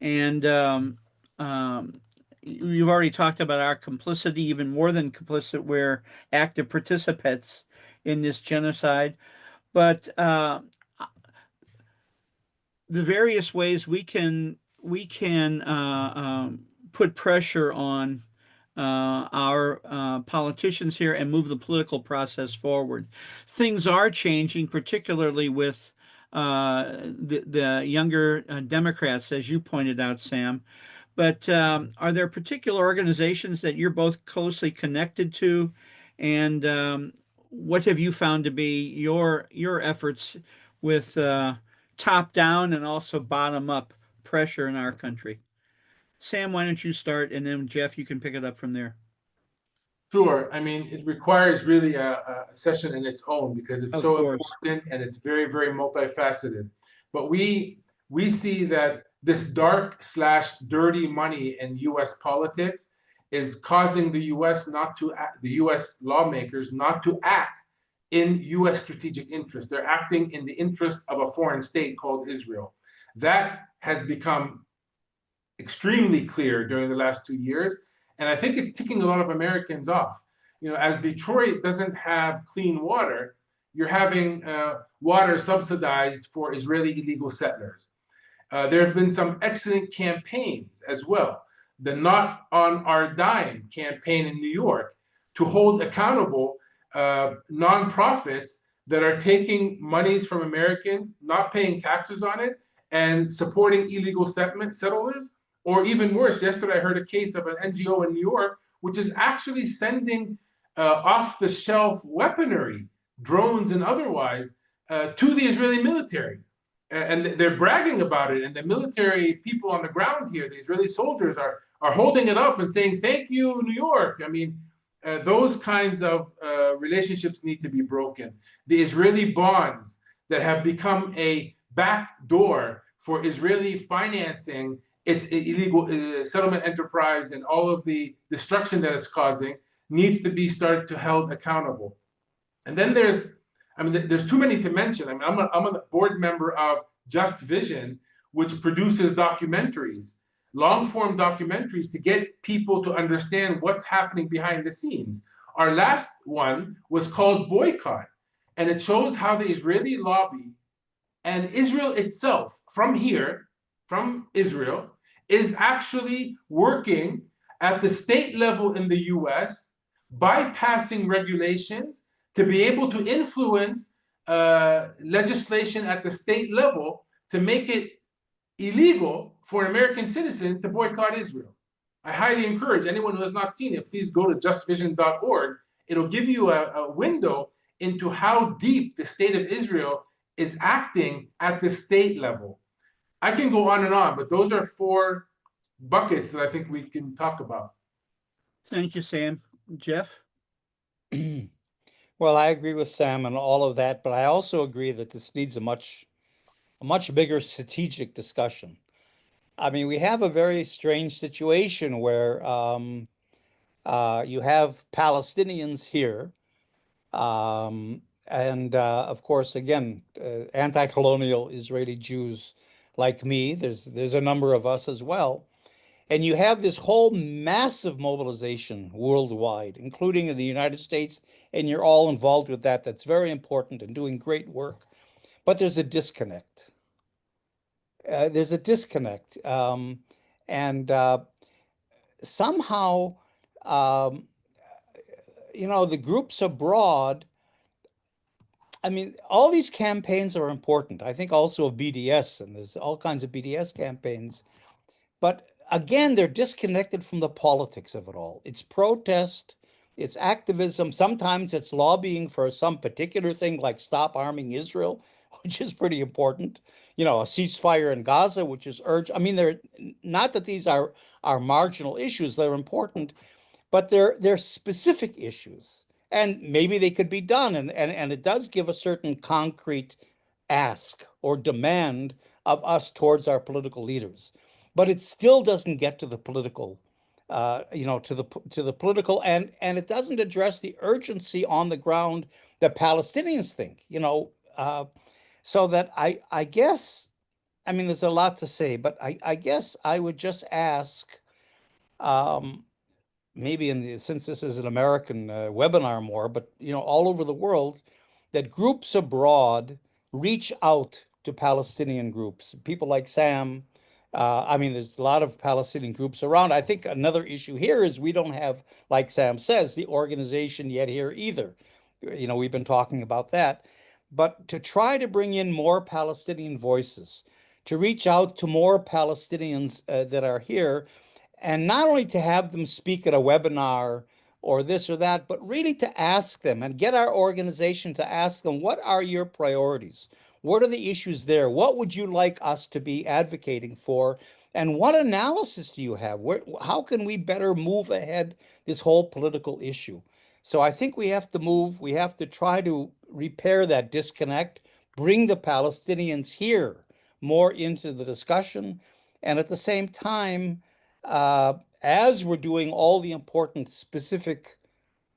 and you've already talked about our complicity, even more than complicit, we're active participants in this genocide. But the various ways we can put pressure on our politicians here and move the political process forward. Things are changing, particularly with the younger Democrats, as you pointed out, Sam. But are there particular organizations that you're both closely connected to, and what have you found to be your efforts with top down and also bottom up pressure in our country? Sam, why don't you start, and then Jeff, you can pick it up from there. Sure. I mean, it requires really a session in its own because it's so important and it's very, very multifaceted. But we see that this dark / dirty money in U.S. politics is causing the U.S. the U.S. lawmakers not to act in U.S. strategic interest. They're acting in the interest of a foreign state called Israel. That has become extremely clear during the last 2 years. And I think it's ticking a lot of Americans off. You know, as Detroit doesn't have clean water, you're having water subsidized for Israeli illegal settlers. There have been some excellent campaigns as well. The Not on Our Dime campaign in New York to hold accountable nonprofits that are taking monies from Americans, not paying taxes on it, and supporting illegal settlers. Or even worse, yesterday I heard a case of an NGO in New York, which is actually sending off-the-shelf weaponry, drones and otherwise, to the Israeli military. And they're bragging about it. And the military people on the ground here, the Israeli soldiers, are holding it up and saying, "Thank you, New York." I mean, those kinds of relationships need to be broken. The Israeli bonds that have become a backdoor for Israeli financing its illegal settlement enterprise and all of the destruction that it's causing needs to be started to held accountable. And then there's too many to mention. I mean, I'm a board member of Just Vision, which produces documentaries, long-form documentaries to get people to understand what's happening behind the scenes. Our last one was called Boycott, and it shows how the Israeli lobby and Israel itself from Israel, is actually working at the state level in the US, bypassing regulations to be able to influence legislation at the state level to make it illegal for an American citizen to boycott Israel. I highly encourage anyone who has not seen it, please go to justvision.org. It'll give you a window into how deep the state of Israel is acting at the state level. I can go on and on, but those are 4 buckets that I think we can talk about. Thank you, Sam. Jeff? Well, I agree with Sam on all of that, but I also agree that this needs a much bigger strategic discussion. I mean, we have a very strange situation where you have Palestinians here, and of course, again, anti-colonial Israeli Jews like me. There's a number of us as well. And you have this whole massive mobilization worldwide, including in the United States, and you're all involved with that. That's very important and doing great work. But there's a disconnect. Somehow, you know, the groups abroad I mean, all these campaigns are important. I think also of BDS, and there's all kinds of BDS campaigns. But again, they're disconnected from the politics of it all. It's protest, it's activism. Sometimes it's lobbying for some particular thing, like stop arming Israel, which is pretty important. You know, a ceasefire in Gaza, which is urgent. I mean, they're not that these are marginal issues; they're important, but they're specific issues, and maybe they could be done. And it does give a certain concrete ask or demand of us towards our political leaders, but it still doesn't get to the political, to the political, and it doesn't address the urgency on the ground that Palestinians think. So that I guess, I mean, there's a lot to say, but I guess I would just ask, um, maybe since this is an American webinar more, but all over the world, that groups abroad reach out to Palestinian groups, people like Sam. I mean, there's a lot of Palestinian groups around. I think another issue here is we don't have, like Sam says, the organization yet here either. We've been talking about that. But to try to bring in more Palestinian voices, to reach out to more Palestinians that are here, and not only to have them speak at a webinar or this or that, but really to ask them and get our organization to ask them, what are your priorities? What are the issues there? What would you like us to be advocating for? And what analysis do you have? How can we better move ahead this whole political issue? So I think we have to move, we have to try to repair that disconnect, bring the Palestinians here more into the discussion, and at the same time, as we're doing all the important specific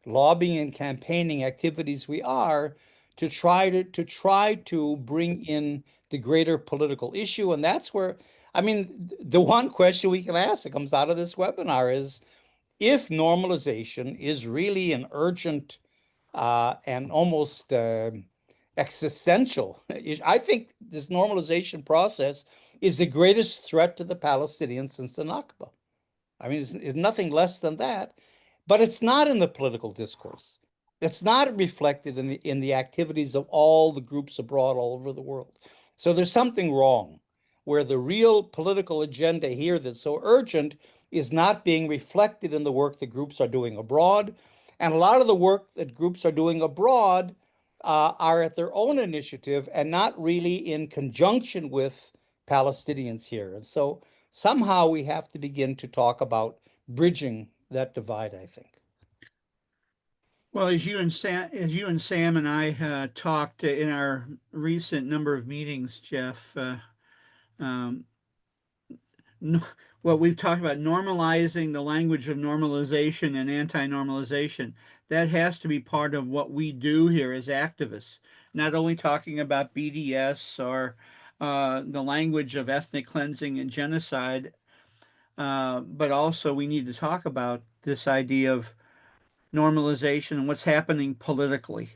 lobbying and campaigning activities we are, to try to bring in the greater political issue. And that's where, I mean, the one question we can ask that comes out of this webinar is, if normalization is really an urgent and almost existential issue, I think this normalization process is the greatest threat to the Palestinians since the Nakba. I mean, it's nothing less than that, but it's not in the political discourse. It's not reflected in the activities of all the groups abroad all over the world. So there's something wrong where the real political agenda here that's so urgent is not being reflected in the work that groups are doing abroad. And a lot of the work that groups are doing abroad are at their own initiative and not really in conjunction with Palestinians here. And so somehow we have to begin to talk about bridging that divide, I think. Well, as you and Sam and I talked in our recent number of meetings, Jeff, um, no, well, we've talked about normalizing the language of normalization and anti-normalization. That has to be part of what we do here as activists. Not only talking about BDS or the language of ethnic cleansing and genocide, but also we need to talk about this idea of normalization and what's happening politically.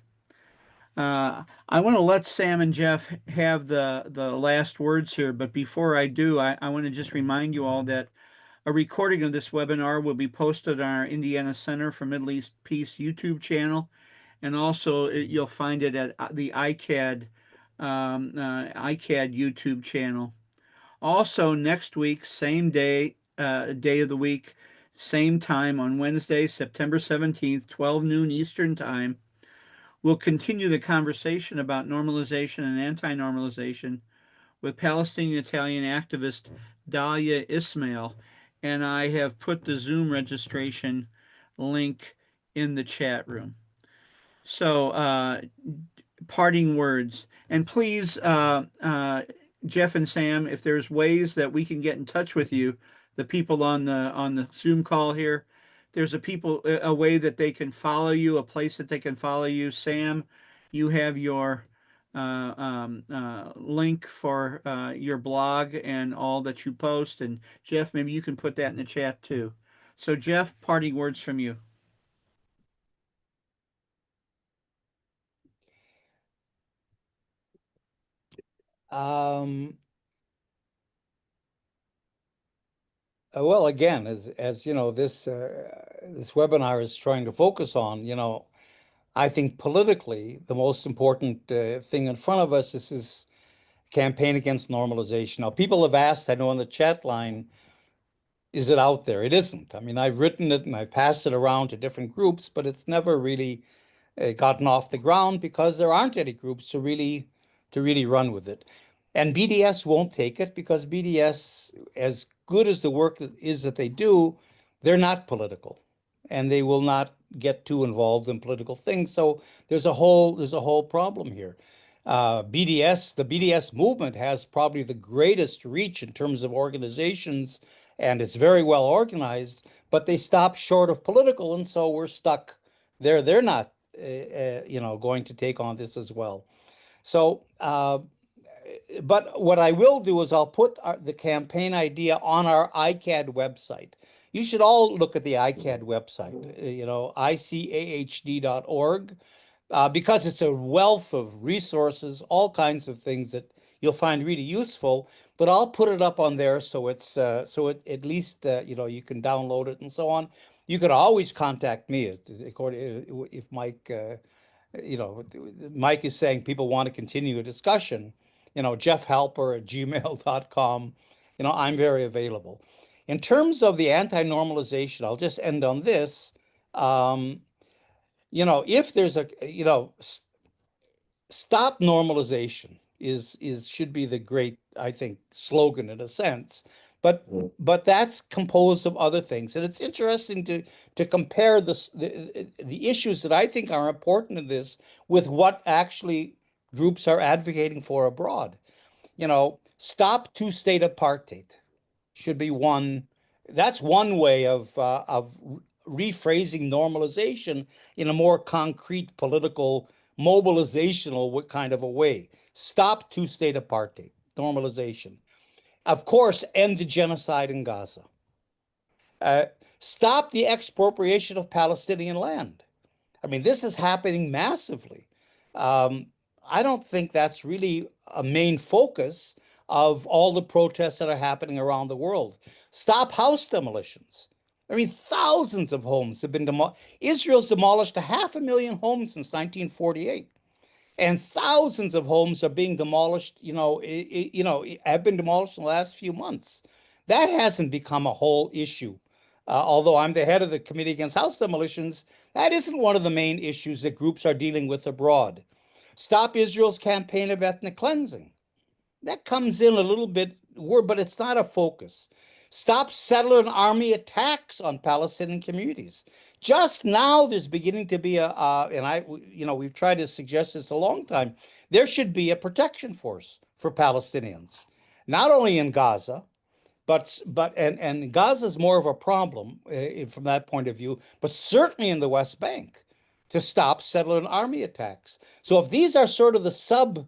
I want to let Sam and Jeff have the last words here, but before I do, I want to just remind you all that a recording of this webinar will be posted on our Indiana Center for Middle East Peace YouTube channel, and also you'll find it at the ICAHD YouTube channel. Also, next week, same day, day of the week, same time on Wednesday, September 17th, 12 noon Eastern Time, we'll continue the conversation about normalization and anti-normalization with Palestinian Italian activist Dalia Ismail, and I have put the Zoom registration link in the chat room. So, parting words, and please, Jeff and Sam, if there's ways that we can get in touch with you, the people on the Zoom call here, there's a way that they can follow you, a place that they can follow you. Sam, you have your link for your blog and all that you post, and Jeff, maybe you can put that in the chat too. So, Jeff, parting words from you. Well, again, as you know, this webinar is trying to focus on, I think politically, the most important thing in front of us is this campaign against normalization. Now, people have asked, I know on the chat line, is it out there? It isn't. I mean, I've written it and I've passed it around to different groups, but it's never really gotten off the ground because there aren't any groups to really run with it. And BDS won't take it because BDS, as good as the work is that they do, they're not political, and they will not get too involved in political things. So there's a whole problem here. The BDS movement has probably the greatest reach in terms of organizations, and it's very well organized, but they stop short of political, and so we're stuck there. They're not, going to take on this as well. So, but what I will do is I'll put the campaign idea on our ICAHD website. You should all look at the ICAHD website, ICAHD.org. Because it's a wealth of resources, all kinds of things that you'll find really useful. But I'll put it up on there so it's at least you can download it and so on. You could always contact me if Mike Mike is saying people want to continue a discussion. Jeff Halper at gmail.com. I'm very available. In terms of the anti-normalization, I'll just end on this. If there's stop normalization should be the great, I think, slogan in a sense, but that's composed of other things. And it's interesting to compare the issues that I think are important in this with what actually groups are advocating for abroad. Stop two-state apartheid should be one. That's one way of rephrasing normalization in a more concrete political mobilizational kind of a way. Stop two-state apartheid, normalization. Of course, end the genocide in Gaza. Stop the expropriation of Palestinian land. I mean, this is happening massively. I don't think that's really a main focus of all the protests that are happening around the world. Stop house demolitions. I mean, thousands of homes have been demolished. Israel's demolished 500,000 homes since 1948. And thousands of homes are being demolished, have been demolished in the last few months. That hasn't become a whole issue. Although I'm the head of the Committee Against House Demolitions, that isn't one of the main issues that groups are dealing with abroad. Stop Israel's campaign of ethnic cleansing. That comes in a little bit, but it's not a focus. Stop settler and army attacks on Palestinian communities. Just now, there's beginning to be we've tried to suggest this a long time. There should be a protection force for Palestinians, not only in Gaza, but Gaza is more of a problem from that point of view, but certainly in the West Bank to stop settler and army attacks. So if these are sort of the sub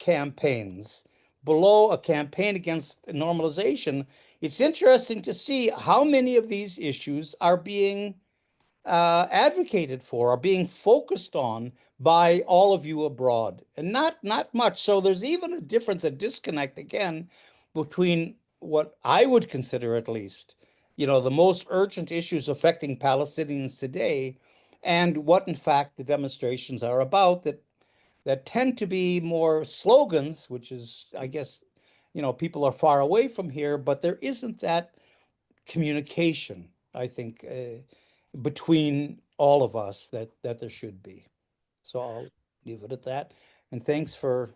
campaigns below a campaign against normalization, it's interesting to see how many of these issues are being advocated for, are being focused on by all of you abroad, and not much. So there's even a difference, a disconnect again, between what I would consider at least, the most urgent issues affecting Palestinians today and what in fact the demonstrations are about that tend to be more slogans, which is, I guess, people are far away from here, but there isn't that communication, I think, between all of us that there should be. So I'll leave it at that. And thanks for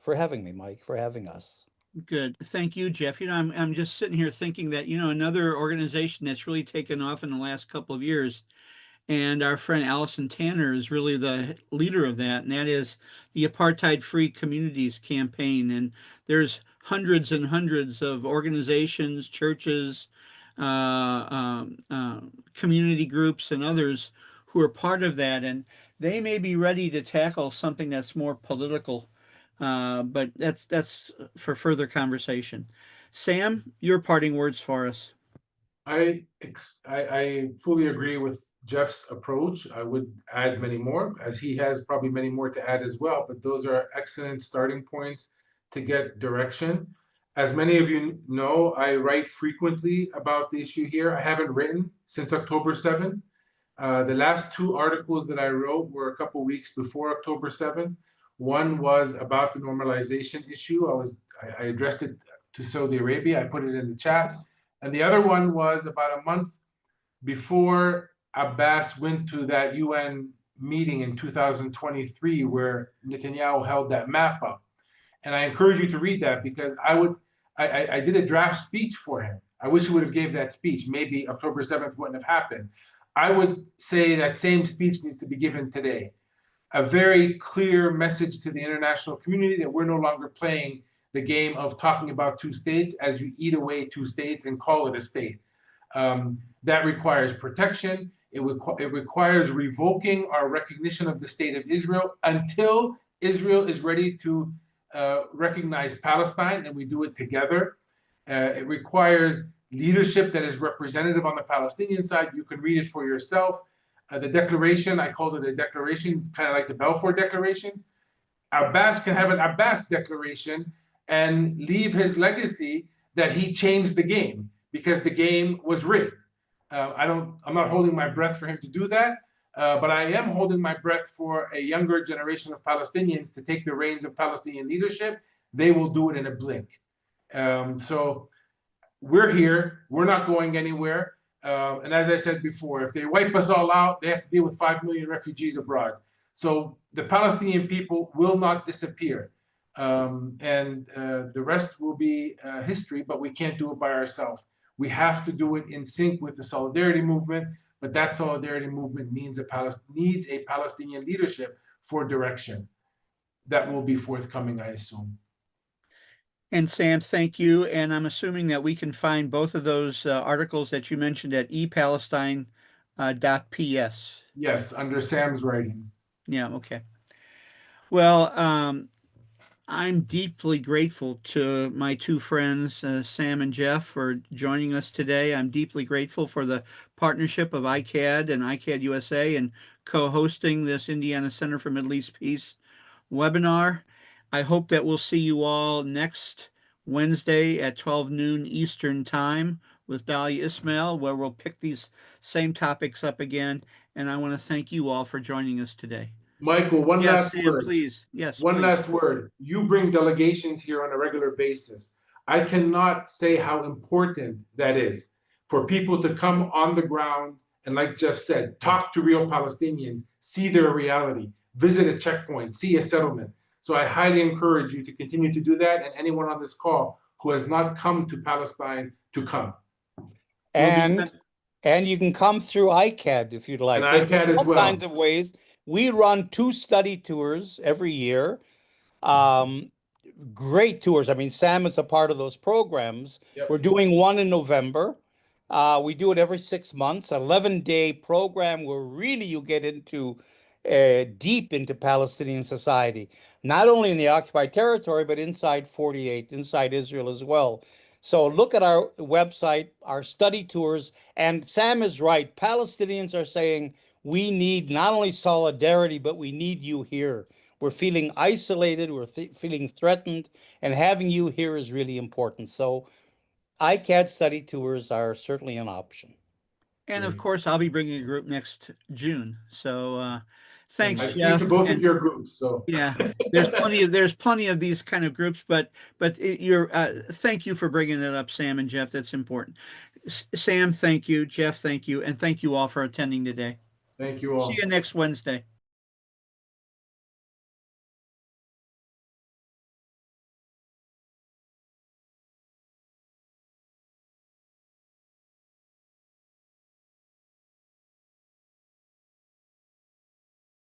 having me, Mike, for having us. Good. Thank you, Jeff. I'm just sitting here thinking that, another organization that's really taken off in the last couple of years, and our friend Allison Tanner is really the leader of that, and that is the Apartheid Free Communities campaign. And there's hundreds and hundreds of organizations, churches, community groups, and others who are part of that, and they may be ready to tackle something that's more political. But that's for further conversation. Sam, your parting words for us. I fully agree with Jeff's approach. I would add many more, as he has probably many more to add as well, but those are excellent starting points to get direction. As many of you know, I write frequently about the issue here. I haven't written since October 7th. The last two articles that I wrote were a couple weeks before October 7th. One was about the normalization issue. I addressed it to Saudi Arabia. I put it in the chat. And the other one was about a month before Abbas went to that UN meeting in 2023 where Netanyahu held that map up. And I encourage you to read that because I did a draft speech for him. I wish he would have gave that speech. Maybe October 7th wouldn't have happened. I would say that same speech needs to be given today. A very clear message to the international community that we're no longer playing the game of talking about two states as you eat away two states and call it a state. That requires protection. It requires revoking our recognition of the state of Israel until Israel is ready to recognize Palestine, and we do it together. It requires leadership that is representative on the Palestinian side. You can read it for yourself. The declaration, I called it a declaration, kind of like the Balfour Declaration. Abbas can have an Abbas declaration and leave his legacy that he changed the game because the game was rigged. I'm not holding my breath for him to do that, but I am holding my breath for a younger generation of Palestinians to take the reins of Palestinian leadership. They will do it in a blink. So we're here. We're not going anywhere. And as I said before, if they wipe us all out, they have to deal with 5 million refugees abroad. So the Palestinian people will not disappear. The rest will be history, but we can't do it by ourselves. We have to do it in sync with the solidarity movement, but that solidarity movement needs a Palestinian leadership for direction. That will be forthcoming, I assume. And Sam, thank you. And I'm assuming that we can find both of those articles that you mentioned at epalestine.ps. Yes, under Sam's writings. Yeah, okay. Well, I'm deeply grateful to my two friends, Sam and Jeff, for joining us today. I'm deeply grateful for the partnership of ICAHD and ICAHD USA and co-hosting this Indiana Center for Middle East Peace webinar. I hope that we'll see you all next Wednesday at 12 noon Eastern Time with Dahlia Ismail, where we'll pick these same topics up again. And I want to thank you all for joining us today. Michael, one last word. Please. Yes. One last word. You bring delegations here on a regular basis. I cannot say how important that is for people to come on the ground and, like Jeff said, talk to real Palestinians, see their reality, visit a checkpoint, see a settlement. So I highly encourage you to continue to do that, and anyone on this call who has not come to Palestine to come. And you can come through ICAHD if you'd like. And ICAHD as well. All kinds of ways. We run 2 study tours every year. Great tours. I mean, Sam is a part of those programs. Yep. We're doing one in November. We do it every 6 months, 11-day program where really you get into deep into Palestinian society, not only in the occupied territory, but inside 48, inside Israel as well. So look at our website, our study tours, and Sam is right. Palestinians are saying we need not only solidarity, but we need you here. We're feeling isolated, we're feeling threatened, and having you here is really important. So ICAHD study tours are certainly an option. And of course, I'll be bringing a group next June. So thanks, I Jeff. speak to both of your groups. So yeah, there's plenty of these kind of groups, but thank you for bringing it up, Sam and Jeff. That's important. Sam, thank you. Jeff, thank you, and thank you all for attending today. Thank you all. See you next Wednesday.